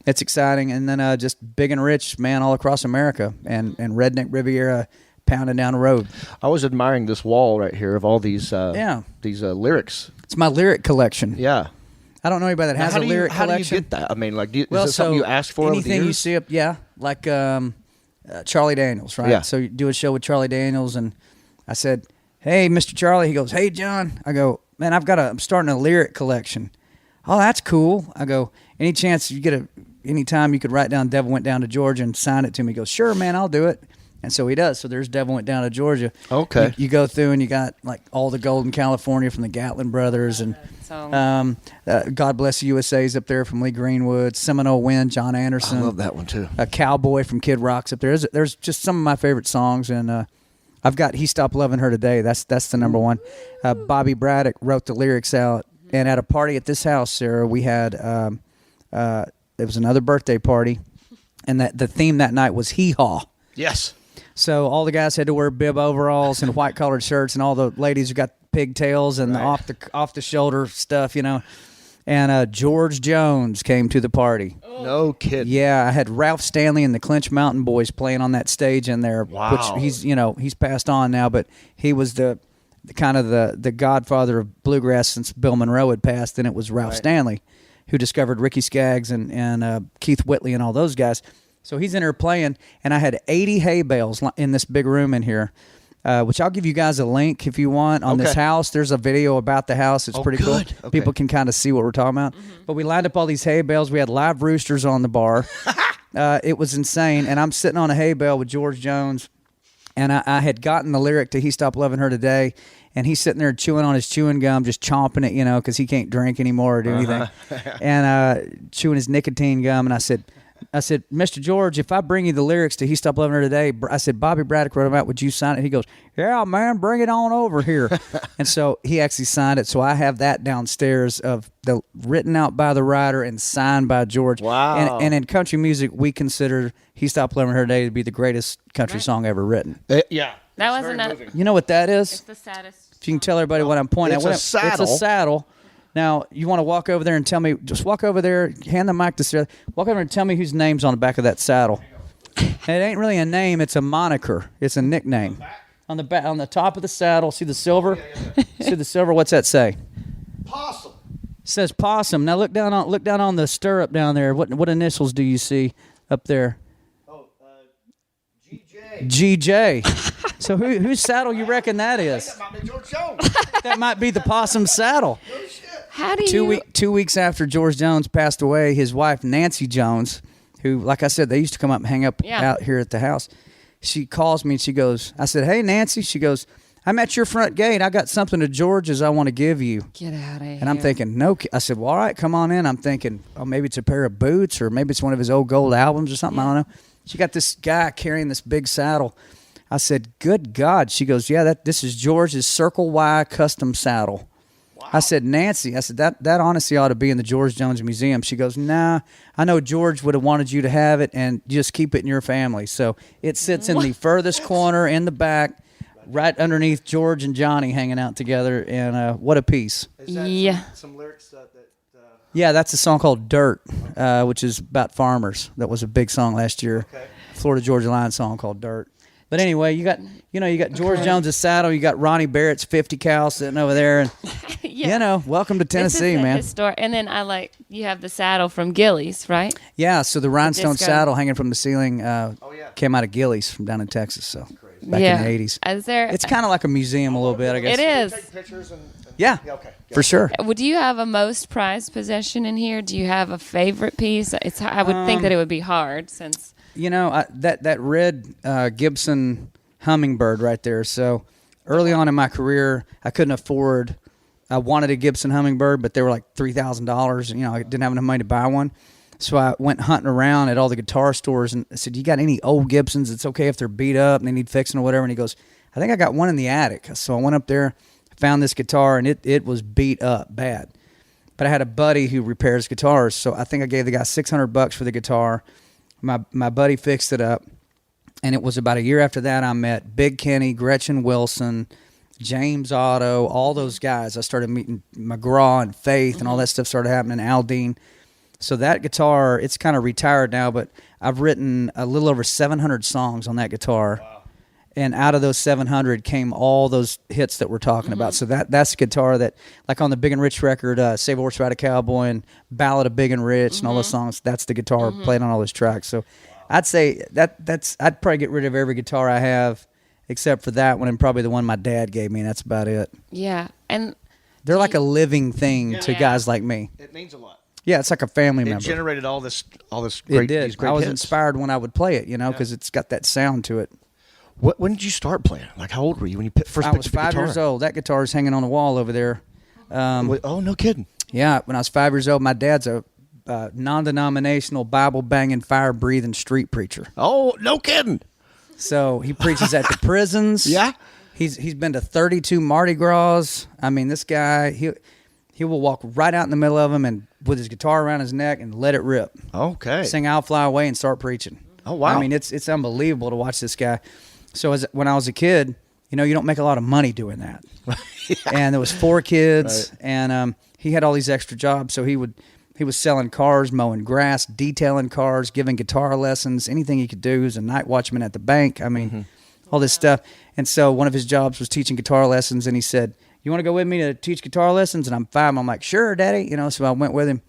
It's exciting, and then just Big and Rich, man, all across America, and Redneck Riviera pounding down the road. I was admiring this wall right here of all these lyrics. It's my lyric collection. Yeah. I don't know anybody that has a lyric how collection. do you get that? I mean, like, is Well, it something you ask for over the anything you years? see up, yeah, like Charlie Daniels, right? Yeah. So you do a show with Charlie Daniels, and I said, "Hey, Mr. Charlie." He goes, "Hey, John." I go, "Man, I'm starting a lyric collection." "Oh, that's cool." I go, "Any chance you get any time you could write down 'Devil Went Down to Georgia' and sign it to me?" He goes, "Sure, man, I'll do it." And so he does. So there's "Devil Went Down to Georgia." Okay. You go through and you got like all the Golden California from the Gatlin Brothers, and God Bless the USA's up there from Lee Greenwood, Seminole Wind, John Anderson. I love that one, too. A Cowboy from Kid Rock's up there. There's just some of my favorite songs, and I've got "He Stopped Loving Her Today." That's the number one. Bobby Braddock wrote the lyrics out, and at a party at this house, Sarah, we had it was another birthday party, and the theme that night was hee haw. Yes. So all the guys had to wear bib overalls and white collared shirts, and all the ladies got pigtails and Right. off the shoulder stuff, And George Jones came to the party. No kidding. Yeah, I had Ralph Stanley and the Clinch Mountain Boys playing on that stage in there. Wow. Which he's passed on now, but he was the godfather of bluegrass since Bill Monroe had passed, and it was Ralph Stanley who discovered Ricky Skaggs and Keith Whitley and all those guys. So he's in there playing, and I had 80 hay bales in this big room in here, which I'll give you guys a link if you want on this Okay. house. There's a video about the house. It's pretty good. cool. Okay. People can kind of see what we're talking about. But we lined up all these hay bales. We had live roosters on the bar. It was insane. And I'm sitting on a hay bale with George Jones, and I had gotten the lyric to "He Stopped Loving Her Today," and he's sitting there chewing on his chewing gum, just chomping it, because he can't drink anymore or do anything, and chewing his nicotine gum. And I said, "Mr. George, if I bring you the lyrics to 'He Stopped Loving Her Today," I said, "Bobby Braddock wrote them out. Would you sign it?" He goes, "Yeah, man, bring it on over here." And so he actually signed it. So I have that downstairs of the written out by the writer and signed by George. Wow. And in country music, we consider "He Stopped Loving Her Today" to be the greatest country song ever written. Yeah. That It's wasn't very a- moving. You know what that is? It's the saddest. If you can tell everybody what I'm pointing It's at. a saddle. It's a saddle. Now, you want to walk over there and tell me, just walk over there, hand the mic to Sarah, walk over and tell me whose name's on the back of that saddle. And it ain't really a name, it's a moniker. It's a nickname. On the back, on the top of the saddle, see the silver? See the silver? What's that say? Possum. It says Possum. Now look down on the stirrup down there. What initials do you see up there? Oh, GJ. GJ. So whose saddle you reckon that is? That might be George Jones. That might be the Possum saddle. How do you? 2 weeks after George Jones passed away, his wife Nancy Jones, who, like I said, they used to come up and hang up Yeah. out here at the house. she calls me and she goes, I said, "Hey, Nancy." She goes, "I'm at your front gate. I got something to George's I want to give you." Get out of here. And I'm thinking, no. I said, "Well, all right, come on in." I'm thinking, oh, maybe it's a pair of boots or maybe it's one of his old gold albums or something. I don't know. She got this guy carrying this big saddle. I said, "Good God." She goes, "Yeah, this is George's Circle Y custom saddle." Wow. I said, "Nancy," I said, that honestly ought to be in the George Jones Museum." She goes, "Nah, I know George would have wanted you to have it and just keep it in your family." So it sits in the furthest corner in the back, right underneath George and Johnny hanging out together, and what a piece. Is that some lyrics Yeah, that's a song called "Dirt," which is about farmers. That was a big song last year. Okay. Florida Georgia Line song called "Dirt." But anyway, you got George Jones's saddle. You got Ronnie Barrett's 50 cal sitting over there, and welcome to Tennessee, man. And then you have the saddle from Gillies, right? Yeah, so the rhinestone saddle hanging from the ceiling came out of Gillies from down in Texas. So back in the 80s. It's kind of like a museum a little bit, I guess. It is. Take pictures and Yeah, okay. For sure. Would you have a most prized possession in here? Do you have a favorite piece? I would think that it would be hard since. That red Gibson hummingbird right there. So early on in my career, I couldn't afford. I wanted a Gibson hummingbird, but they were like $3,000. I didn't have enough money to buy one. So I went hunting around at all the guitar stores and I said, "You got any old Gibsons? It's okay if they're beat up and they need fixing or whatever." And he goes, "I think I got one in the attic." So I went up there, found this guitar, and it was beat up bad. But I had a buddy who repairs guitars, so I think I gave the guy $600 for the guitar. My buddy fixed it up, and it was about a year after that I met Big Kenny, Gretchen Wilson, James Otto, all those guys. I started meeting McGraw and Faith, and all that stuff started happening, Aldine. So that guitar, it's kind of retired now, but I've written a little over 700 songs on that guitar. Wow. And out of those 700 came all those hits that we're talking about. So that's a guitar that, like on the Big and Rich record, Save a Horse, Ride a Cowboy, and Ballad of Big and Rich, and all those songs, that's the guitar played on all those tracks. So I'd say I'd probably get rid of every guitar I have except for that one and probably the one my dad gave me, and that's about it. Yeah. And they're like a living thing to guys like me. It means a lot. Yeah, it's like a family member. It generated all this It great. did. These great I was hits. inspired when I would play it, because it's got that sound to it. When did you start playing? Like, how old were you when you first I picked was up the 5 guitar? years old. That guitar is hanging on the wall over there. Oh, no kidding. Yeah, when I was 5 years old, my dad's a non-denominational, Bible-banging, fire-breathing street preacher. Oh, no kidding. So he preaches at the prisons. Yeah? He's been to 32 Mardi Gras. I mean, this guy, he will walk right out in the middle of them and with his guitar around his neck and let it rip. Okay. Sing "I'll Fly Away" and start preaching. Oh, wow. I mean, it's unbelievable to watch this guy. So when I was a kid, you don't make a lot of money doing that. Yeah. And there was 4 kids, right. And he had all these extra jobs. So he was selling cars, mowing grass, detailing cars, giving guitar lessons, anything he could do. He was a night watchman at the bank. I mean, all this stuff. And so one of his jobs was teaching guitar lessons, and he said, "You want to go with me to teach guitar lessons?" And I'm 5. I'm like, "Sure, Daddy." So I went with him,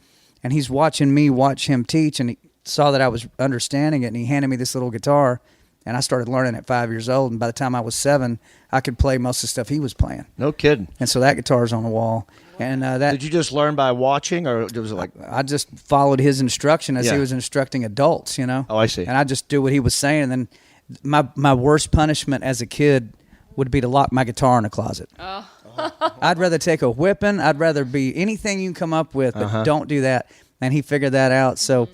and he's watching me watch him teach, and he saw that I was understanding it, and he handed me this little guitar. And I started learning at 5 years old, and by the time I was 7, I could play most of the stuff he was playing. No kidding. And so that guitar's on the wall. And that did you just learn by watching, or was it like I just followed his instruction as he was instructing adults, Oh, I see. And I just do what he was saying. And then my worst punishment as a kid would be to lock my guitar in a closet. Oh. I'd rather take a whipping. I'd rather be anything you can come up with, but don't do that. And he figured that out. So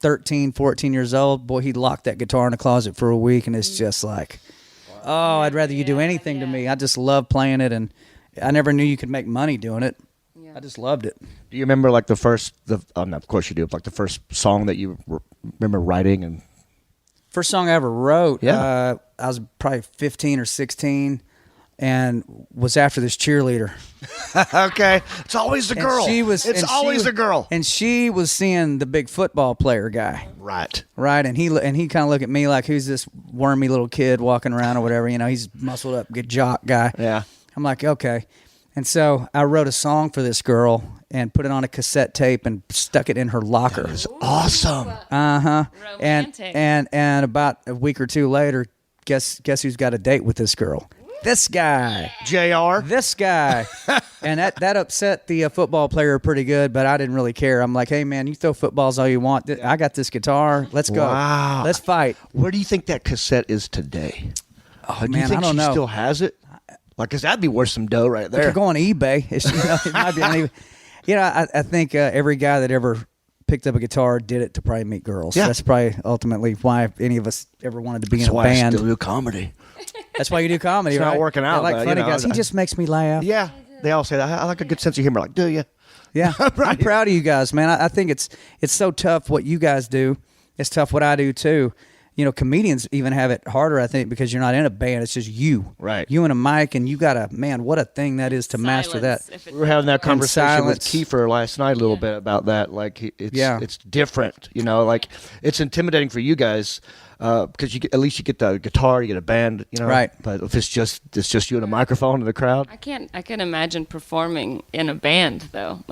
13, 14 years old, boy, he locked that guitar in a closet for a week, and it's just like, oh, I'd rather you do anything to me. I just love playing it, and I never knew you could make money doing it. Yeah. I just loved it. Do you remember like no, of course you do, like the first song that you remember writing? And first song I ever wrote, yeah. I was probably 15 or 16, and was after this cheerleader. Okay. It's always the girl. It's always the girl. And she was seeing the big football player guy. Right. Right. And he kind of looked at me like, who's this wormy little kid walking around or whatever? He's muscled up, good jock guy. Yeah. I'm like, okay. And so I wrote a song for this girl and put it on a cassette tape and stuck it in her locker. That is awesome. Uh-huh. Romantic. And about a week or two later, guess who's got a date with this girl? this guy, JR. this guy. And that upset the football player pretty good, but I didn't really care. I'm like, hey, man, you throw footballs all you want. I got this guitar. Let's go. Wow. Let's fight. Where do you think that cassette is today? Oh, do you man, think I don't she know. still has it? Like, 'cause that'd be worth some dough right You there. could go on eBay. It might be on eBay. I think every guy that ever picked up a guitar did it to probably meet girls. Yeah. That's probably ultimately why any of us ever wanted to be That's in a why band. I still do comedy. That's why you do comedy, It's right? not working out, I like but, funny you know, guys. He just makes me laugh. Yeah, they all say that. I like a good sense of humor. Like, do you? Yeah. I'm proud of you guys, man. I think it's so tough what you guys do. It's tough what I do too. You know, comedians even have it harder, I think, because you're not in a band. It's just you. Right. You and a mic, and you got to, man, what a thing that is to master that. We were having that conversation with silence. Kiefer last night a little bit about that. Like, it's different, you know. Like, it's intimidating for you guys because at least you get the guitar, you get a band, you know. Right. But if it's just you and a microphone in the crowd. I can imagine performing in a band though.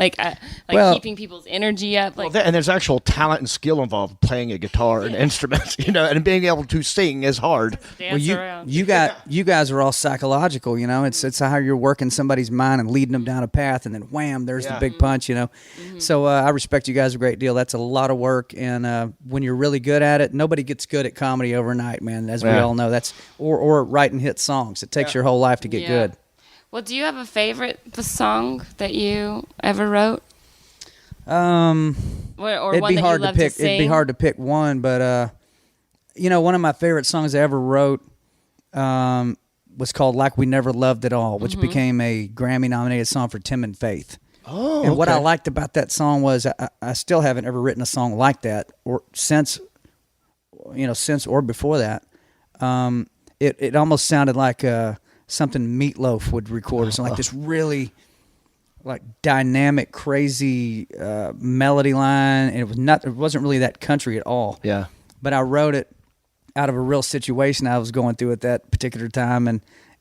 Well- Keeping people's energy up. Like And there's actual talent and skill involved playing a guitar and instruments, you know, and being able to sing is hard. dance Well, around. you guys are all psychological, you know. It's how you're working somebody's mind and leading them down a path, and then wham, there's the big punch, you know. So I respect you guys a great deal. That's a lot of work, and when you're really good at it, nobody gets good at comedy overnight, man. As we all know, that's or writing hit songs. It takes your whole life to get good. Well, do you have a favorite song that you ever wrote? Or It'd one be that hard you love to pick. sing? It'd be hard to pick one, but one of my favorite songs I ever wrote was called "Like We Never Loved at All," which became a Grammy-nominated song for Tim and Faith. Oh, and what I liked about that song was I still haven't ever written a song like that or since or before that. It almost sounded like something Meatloaf would record or something like this really like dynamic, crazy melody line, and it wasn't really that country at all. Yeah. But I wrote it out of a real situation I was going through at that particular time,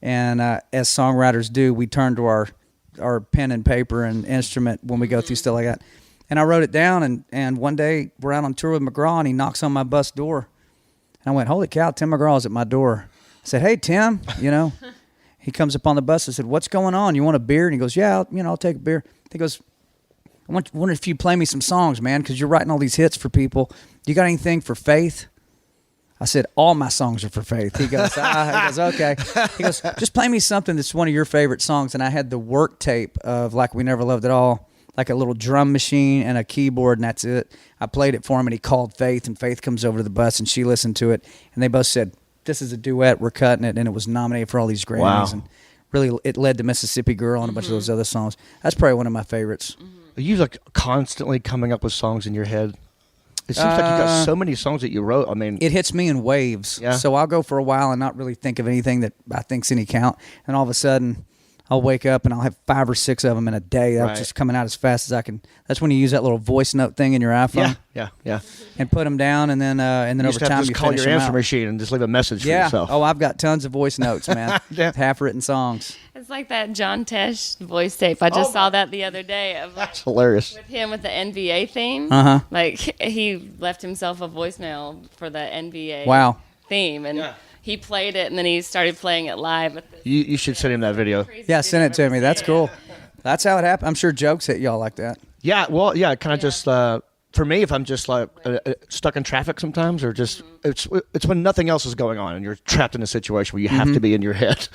and as songwriters do, we turn to our pen and paper and instrument when we go through stuff like that. And I wrote it down, and one day we're out on tour with McGraw, and he knocks on my bus door. And I went, holy cow, Tim McGraw's at my door. I said, hey, Tim, He comes up on the bus. I said, what's going on? You want a beer? And he goes, yeah, I'll take a beer. He goes, I wonder if you play me some songs, man, because you're writing all these hits for people. You got anything for Faith? I said, all my songs are for Faith. He goes, okay. He goes, just play me something that's one of your favorite songs. And I had the work tape of Like We Never Loved at All, like a little drum machine and a keyboard, and that's it. I played it for him, and he called Faith, and Faith comes over to the bus, and she listened to it, and they both said, this is a duet, we're cutting it, and it was nominated for all these Grammys. Wow. And really, it led to Mississippi Girl and a bunch of those other songs. That's probably one of my favorites. Are you like constantly coming up with songs in your head? It seems like you got so many songs that you wrote. I mean, It hits me in waves. Yeah. So I'll go for a while and not really think of anything that I think's any count, and all of a sudden I'll wake up and I'll have 5 or 6 of them in a day. That's Right. just coming out as fast as I can. That's when you use that little voice note thing in your iPhone. yeah. And put them down, and then You over just have to time just you call finish your them answer out. machine and just leave a message for Yeah. yourself. Oh, I've got tons of voice notes, man. Yeah. Half-written songs. It's like that John Tesh voice tape. I just saw that the other day of That's hilarious. with him with the NBA theme. Uh-huh. Like he left himself a voicemail for the NBA Wow. theme, and Yeah. he played it, and then he started playing it live. At the You should send him that video. Yeah, send it to me. That's cool. That's how it happened. I'm sure jokes hit y'all like that. Yeah, well, yeah, kind of just for me, if I'm just like stuck in traffic sometimes, or just it's when nothing else is going on and you're trapped in a situation where you have to be in your head,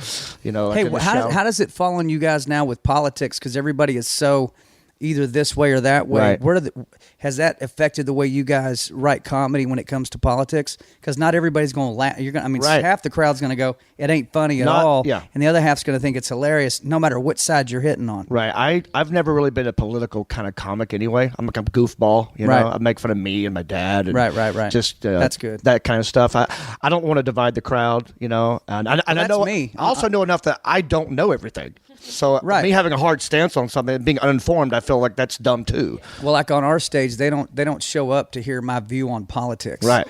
like Hey, in the how shower. does it fall on you guys now with politics? Because everybody is so either this way or that way. Right. Has that affected the way you guys write comedy when it comes to politics? Because not everybody's going to laugh. Right. Half the crowd's going to go, it ain't funny at Not- all. yeah. And the other half's going to think it's hilarious no matter which side you're hitting on. Right. I've never really been a political kind of comic anyway. I'm like a goofball, Right. I make fun of me and my dad. And Right. Just That's good. That kind of stuff. I don't want to divide the crowd, and I that's know me. I also know enough that I don't know everything. So Right. me having a hard stance on something and being uninformed, I feel like that's dumb too. Well, like on our stage, they don't show up to hear my view on politics. Right.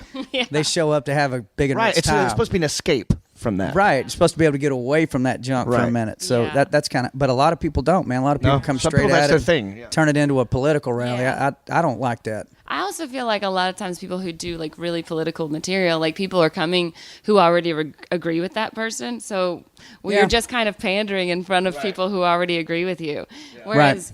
They show up to have a big and Right. rich It's time. supposed to be an escape from that. Right, you're supposed to be able to get away from that junk for a Right. minute. So Yeah. that's kind of, but a lot of people don't, man. A lot of people No, come some straight people, at that's it, their thing. Yeah. turn it into a political rally. Yeah. I don't like that. I also feel like a lot of times people who do like really political material, like people are coming who already agree with that person. So you're just kind of pandering in front of people who already agree with you. Whereas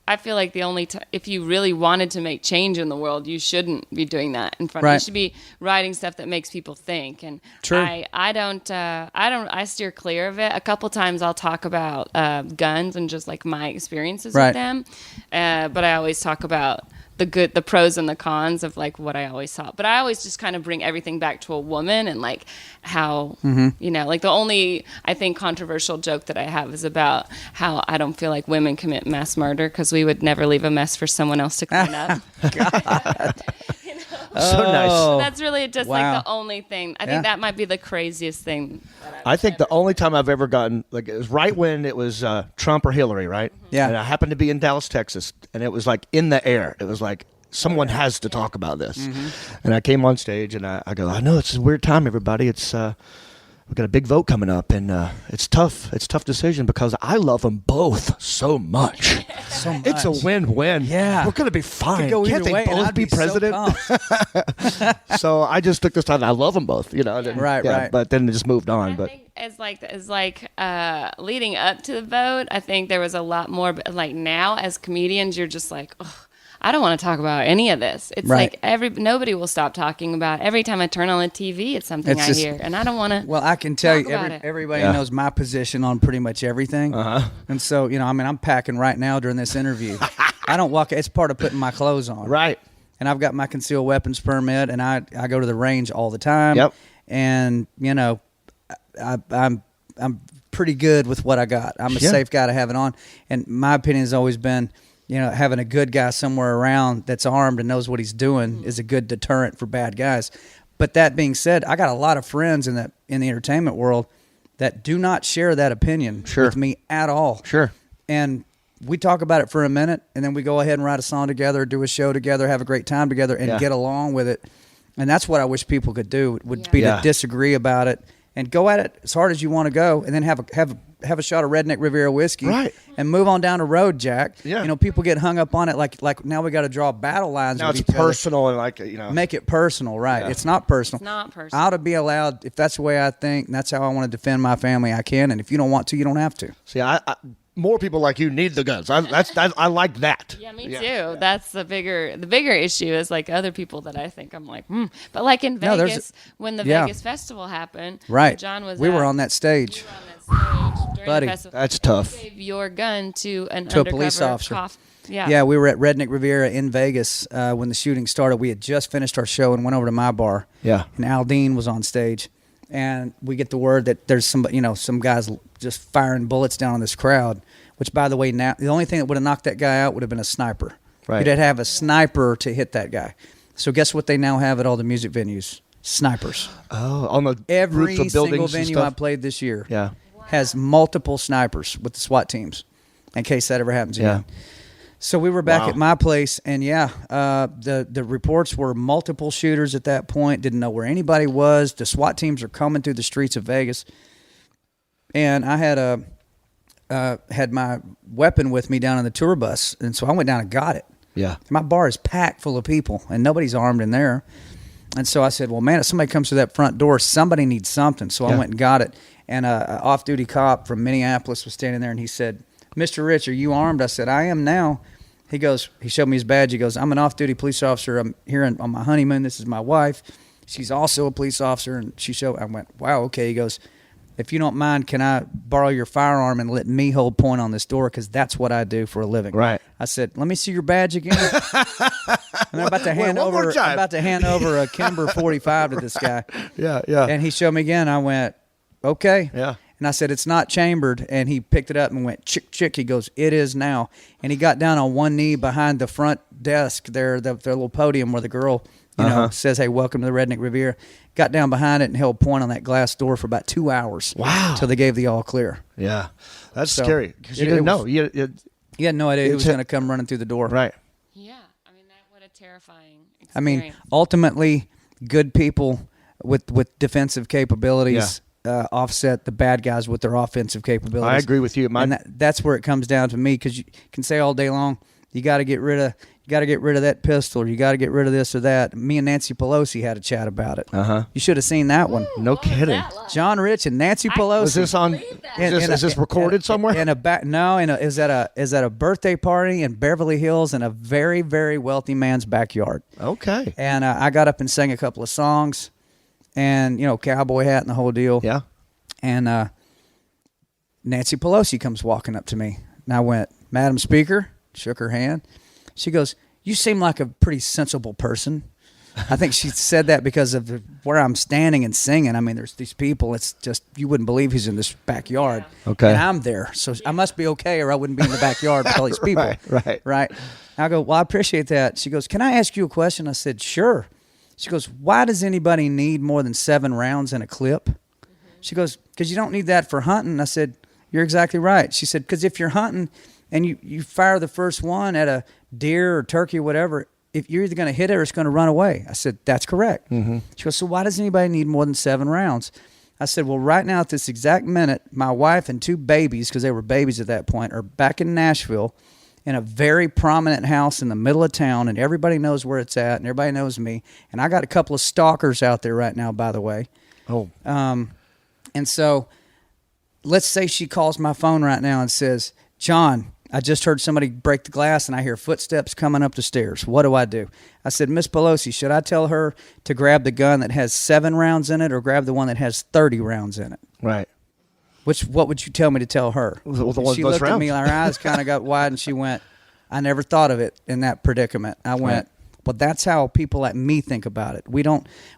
I feel like the only if you really wanted to make change in the world, you shouldn't be doing that in front. You should be writing stuff that makes people think. And I steer clear of it. A couple times I'll talk about guns and just like my experiences with them, but I always talk about the pros and the cons of like what I always thought. But I always just kind of bring everything back to a woman and like how, like the only, I think, controversial joke that I have is about how I don't feel like women commit mass murder because we would never leave a mess for someone else to clean up. God. So nice. That's really just like the only thing. I think that might be the craziest thing. I think the only time I've ever gotten, like, it was right when it was Trump or Hillary, right? Yeah. And I happened to be in Dallas, Texas, and it was like in the air. It was like, someone has to talk about this. And I came on stage and I go, I know it's a weird time, everybody. It's we've got a big vote coming up, and it's tough. It's a tough decision because I love them both so much. It's a win-win. Yeah. We're going to be fine. Go Can't they both be president? So I just took this time. I love them both, Right. But then it just moved on. I But think as leading up to the vote, I think there was a lot more. But like now, as comedians, you're just like, oh, I don't want to talk about any of this. It's like nobody will stop talking about it. Every time I turn on the TV, it's something I hear, and I don't want to. Well, I can tell you, everybody knows my position on pretty much everything. And so, I'm packing right now during this interview. I don't walk. It's part of putting my clothes on. Right. And I've got my concealed weapons permit, and I go to the range all the time. Yep. And I'm pretty good with what I got. I'm a safe guy to have it on. And my opinion has always been, having a good guy somewhere around that's armed and knows what he's doing is a good deterrent for bad guys. But that being said, I got a lot of friends in the entertainment world that do not share that opinion with me at all. Sure. And we talk about it for a minute, and then we go ahead and write a song together, do a show together, have a great time together, and get along with it. And that's what I wish people could do, would be to disagree about it and go at it as hard as you want to go, and then have a shot of Redneck Riviera whiskey, and move on down the road, Jack. Yeah. People get hung up on it like now we got to draw battle lines. Now with it's each personal other. And Make it personal, right? Yeah. It's not personal. It's not personal. I ought to be allowed, if that's the way I think, and that's how I want to defend my family, I can. And if you don't want to, you don't have to. See, I more people like you need the guns. I like that. Yeah, me too. That's the bigger issue is like other people that I think I'm like, But like in Vegas, when the Vegas festival happened, John was. We were on that stage. During Buddy, the festival. that's tough. You gave your gun to a police officer. Yeah, we were at Redneck Riviera in Vegas when the shooting started. We had just finished our show and went over to my bar. Yeah, and Aldine was on stage, and we get the word that there's some guys just firing bullets down on this crowd. Which, by the way, now the only thing that would have knocked that guy out would have been a sniper. Right, you'd have to have a sniper to hit that guy. So guess what they now have at all the music venues? Snipers. Oh, on the every roof of buildings single venue I played this year. Yeah. Has multiple snipers with the SWAT teams in case that ever happens again. So we were back at my place, and the reports were multiple shooters at that point. Didn't know where anybody was. The SWAT teams are coming through the streets of Vegas, and I had my weapon with me down on the tour bus, and so I went down and got it. Yeah, my bar is packed full of people, and nobody's armed in there. And so I said, well, man, if somebody comes through that front door, somebody needs something. So I went and got it. And an off-duty cop from Minneapolis was standing there, and he said, Mr. Rich, are you armed? I said, I am now. He goes, he showed me his badge. He goes, I'm an off-duty police officer. I'm here on my honeymoon. This is my wife. She's also a police officer. And I went, wow, okay. He goes, if you don't mind, can I borrow your firearm and let me hold point on this door? Because that's what I do for a living. Right. I said, let me see your badge again. And I'm about to hand over a Kimber 45 to this guy. Yeah. And he showed me again. I went, okay. Yeah. And I said, it's not chambered. And he picked it up and went, chick, chick. He goes, it is now. And he got down on one knee behind the front desk there, their little podium where the girl, says, hey, welcome to the Redneck Riviera. Got down behind it and held point on that glass door for about 2 hours. Wow. Till they gave the all clear. Yeah. That's scary. Because you didn't know. You had no idea who was going to come running through the door. Right. Yeah. I mean, what a terrifying experience. I mean, ultimately, good people with defensive capabilities offset the bad guys with their offensive capabilities. I agree with you. And that's where it comes down to me, because you can say all day long, You got to get rid of that pistol. Or you got to get rid of this or that. Me and Nancy Pelosi had a chat about it. You should have seen that one. No kidding. John Rich and Nancy Pelosi. Was this on? Is this recorded somewhere? Is at a birthday party in Beverly Hills in a very, very wealthy man's backyard. Okay. And I got up and sang a couple of songs, and cowboy hat and the whole deal. Yeah. And Nancy Pelosi comes walking up to me, and I went, "Madam Speaker," shook her hand. She goes, "You seem like a pretty sensible person." I think she said that because of where I'm standing and singing. I mean, there's these people. It's just, you wouldn't believe who's in this backyard. Okay. And I'm there. So I must be okay, or I wouldn't be in the backyard with all these people. Right. I go, "Well, I appreciate that." She goes, "Can I ask you a question?" I said, "Sure." She goes, "Why does anybody need more than 7 rounds in a clip?" She goes, "Because you don't need that for hunting." I said, "You're exactly right." She said, "Because if you're hunting and you fire the first one at a deer or turkey or whatever, if you're either going to hit it or it's going to run away." I said, "That's correct." She goes, "So why does anybody need more than 7 rounds?" I said, "Well, right now at this exact minute, my wife and 2 babies, because they were babies at that point, are back in Nashville in a very prominent house in the middle of town, and everybody knows where it's at, and everybody knows me. And I got a couple of stalkers out there right now, by the way." Oh. And so let's say she calls my phone right now and says, "John, I just heard somebody break the glass and I hear footsteps coming up the stairs. What do I do?" I said, "Miss Pelosi, should I tell her to grab the gun that has 7 rounds in it or grab the one that has 30 rounds in it?" Right. What would you tell me to tell her? Well, the one She with looked rounds. at me, her eyes kind of got wide, and she went, "I never thought of it in that predicament." I went, "Well, that's how people like me think about it. We're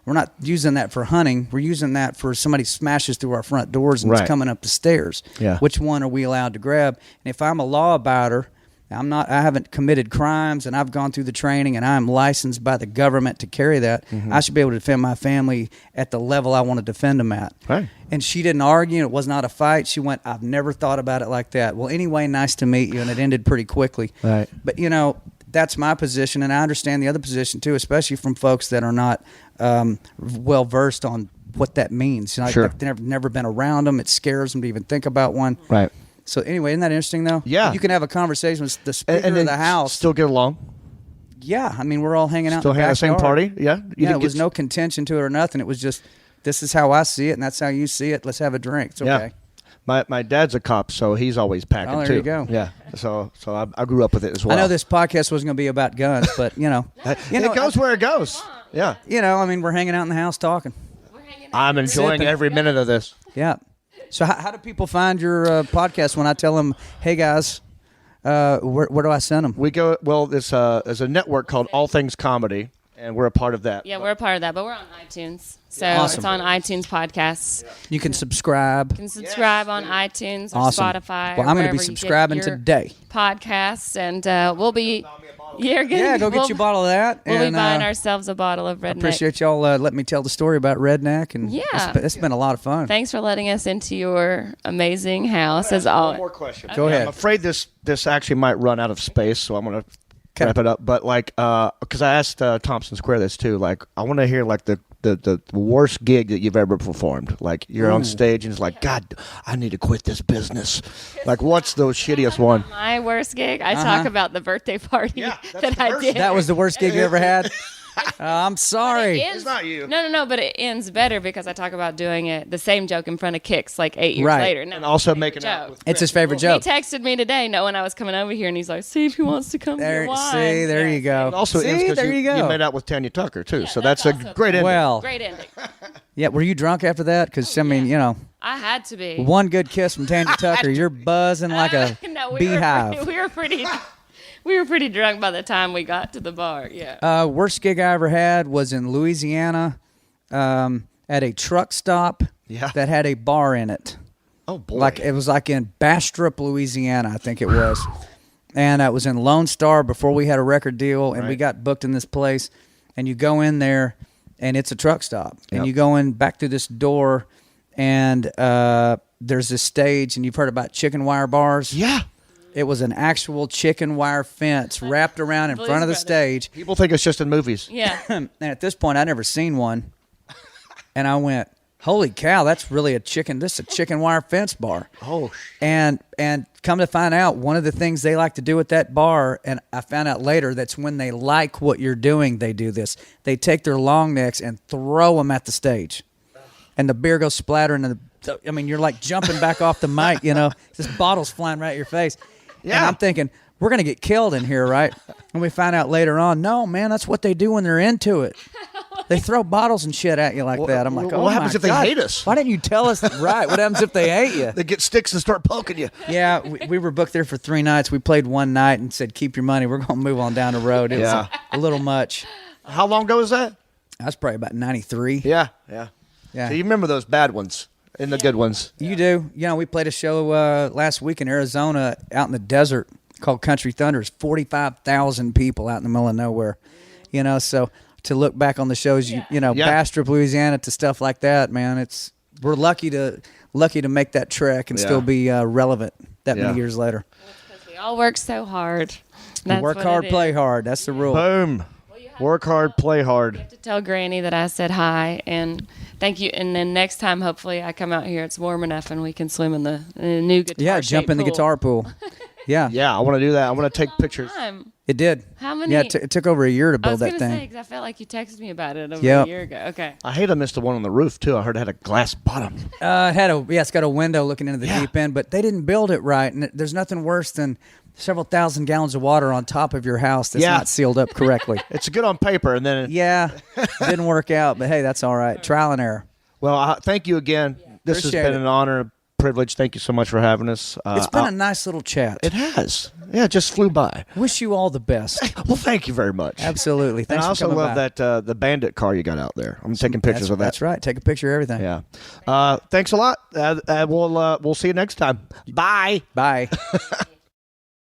not using that for hunting. We're using that for somebody smashes through our front doors and Right. is coming up the stairs. Yeah. Which one are we allowed to grab?" And if I'm a law abider, I haven't committed crimes, and I've gone through the training, and I'm licensed by the government to carry that. I should be able to defend my family at the level I want to defend them at. Right. And she didn't argue. It was not a fight. She went, "I've never thought about it like that." Well, anyway, nice to meet you. And it ended pretty quickly. Right. But, that's my position. And I understand the other position, too, especially from folks that are not well-versed on what that means. Sure. They've never been around them. It scares them to even think about one. Right. So anyway, isn't that interesting, though? Yeah. You can have a conversation with the Speaker And of the House. still get along. Yeah. I mean, we're all hanging out Still in the had the same backyard. party. Yeah. You Yeah, didn't it was get- no contention to it or nothing. It was just, this is how I see it, and that's how you see it. Let's have a drink. It's okay. My dad's a cop, so he's always packing Oh, there too. you go. Yeah. So I grew up with it as well. I know this podcast wasn't going to be about guns, but, it goes where it goes. Yeah. I mean, we're hanging out in the house talking. I'm enjoying Sipping. every minute of this. Yeah. So how do people find your podcast when I tell them, "Hey, guys, where do I send them?" We go, well, there's a network called All Things Comedy, and we're a part of that. Yeah, we're a part of that, but we're on iTunes. So Awesome. it's on iTunes podcasts. You can subscribe. You can subscribe on iTunes or Awesome. Spotify. Well, or I'm going to wherever be you get subscribing your today. Podcasts, and we'll be. You're gonna, Yeah, go get you a bottle of that. We'll and, be buying ourselves a bottle of Redneck. Appreciate y'all letting me tell the story about Redneck, and Yeah. it's been a lot of fun. Thanks for letting us into your amazing house. As One always. more question. Go ahead. I'm afraid this actually might run out of space, so I'm going to wrap it up. But because I asked Thompson Square this too, I want to hear the worst gig that you've ever performed. Like you're on stage and it's like, "God, I need to quit this business." Like, what's the shittiest one? My worst gig. I talk about the birthday party Yeah, that's that the I worst. did. That was the worst gig you ever had? I'm sorry. Ends, not you. No, but it ends better because I talk about doing it the same joke in front of Kicks 8 years Right. later. No, And also favorite making out joke. with It's his favorite He joke. texted me today knowing I was coming over here, and he's like, "See if he wants to come There, get wine." see, there Yeah. you go. And also ends see, 'cause there you go. you made out with Tanya Tucker too, so that's that's a also great ending. Well, Great ending. yeah. Were you drunk after that? Because I mean, I had to be. one good kiss from Tanya Tucker, you're buzzing like a No, beehive. We were pretty drunk by the time we got to the bar. Yeah. Worst gig I ever had was in Louisiana, at a truck stop Yeah. that had a bar in it. Oh boy. It was in Bastrop, Louisiana, I think it was. And it was in Lone Star before we had a record deal, and we Right. got booked in this place. And you go in there, and it's a truck stop. And Yep. you go in back through this door, and there's this stage, and you've heard about chicken wire bars. Yeah. It was an actual chicken wire fence wrapped around in Blues front of the Brothers. stage. People think it's just in movies. Yeah. And at this point, I'd never seen one. And I went, Holy cow, that's really a chicken. This is a chicken wire fence bar. Oh, And come to find out, one of the things they like to do at that bar, and I found out later, that's when they like what you're doing, they do this. They take their long necks and throw them at the stage. And the beer goes splattering. I mean, you're like jumping back off the mic, you know. This bottle's flying right at your face. Yeah. And I'm thinking, we're going to get killed in here, right? And we find out later on, no, man, that's what they do when they're into it. They throw bottles and shit at you like that. I'm like, oh, what happens if God, they hate us? Why didn't you tell us? Right. What happens if they hate you? They get sticks and start poking you. Yeah, we were booked there for 3 nights. We played one night and said, keep your money. We're going to move on down the road. It was a little much. How long ago was that? That's probably about 93. Yeah. Yeah. So you remember those bad ones and the good ones. You do. You know, we played a show last week in Arizona out in the desert called Country Thunders. 45,000 people out in the middle of nowhere. You know, so to look back on the shows, you know, Bastrop, Louisiana, to stuff like that, man, we're lucky to make that trek and still be relevant that many years later. Because we all work so hard. Work hard, play hard. That's the rule. Boom. Work hard, play hard. You have to tell Granny that I said hi and thank you. And then next time, hopefully, I come out here, it's warm enough and we can swim in the new guitar. Yeah, jump in the guitar pool. Yeah. Yeah, I want to do that. I want to take pictures. It did. How many? Yeah, it took over a year to build that thing. Say, 'cause I felt like you texted me about it over a year ago. Okay. I hate I missed the one on the roof too. I heard it had a glass bottom. It's got a window looking into the deep end, but they didn't build it right. And there's nothing worse than several thousand gallons of water on top of your house that's not sealed up correctly. It's good on paper, and then didn't work out, but hey, that's all right. Trial and error. Well, thank you again. This Appreciate has been an honor, privilege. Thank you so much for having us. It's been a nice little chat. It has. Yeah, it just flew by. Wish you all the best. Well, thank you very much. Absolutely. Thanks and I for also coming love by. that the Bandit car you got out there. I'm taking pictures of that. That's right. Take a picture of everything. Yeah. Thanks a lot. We'll see you next time. Bye. Bye.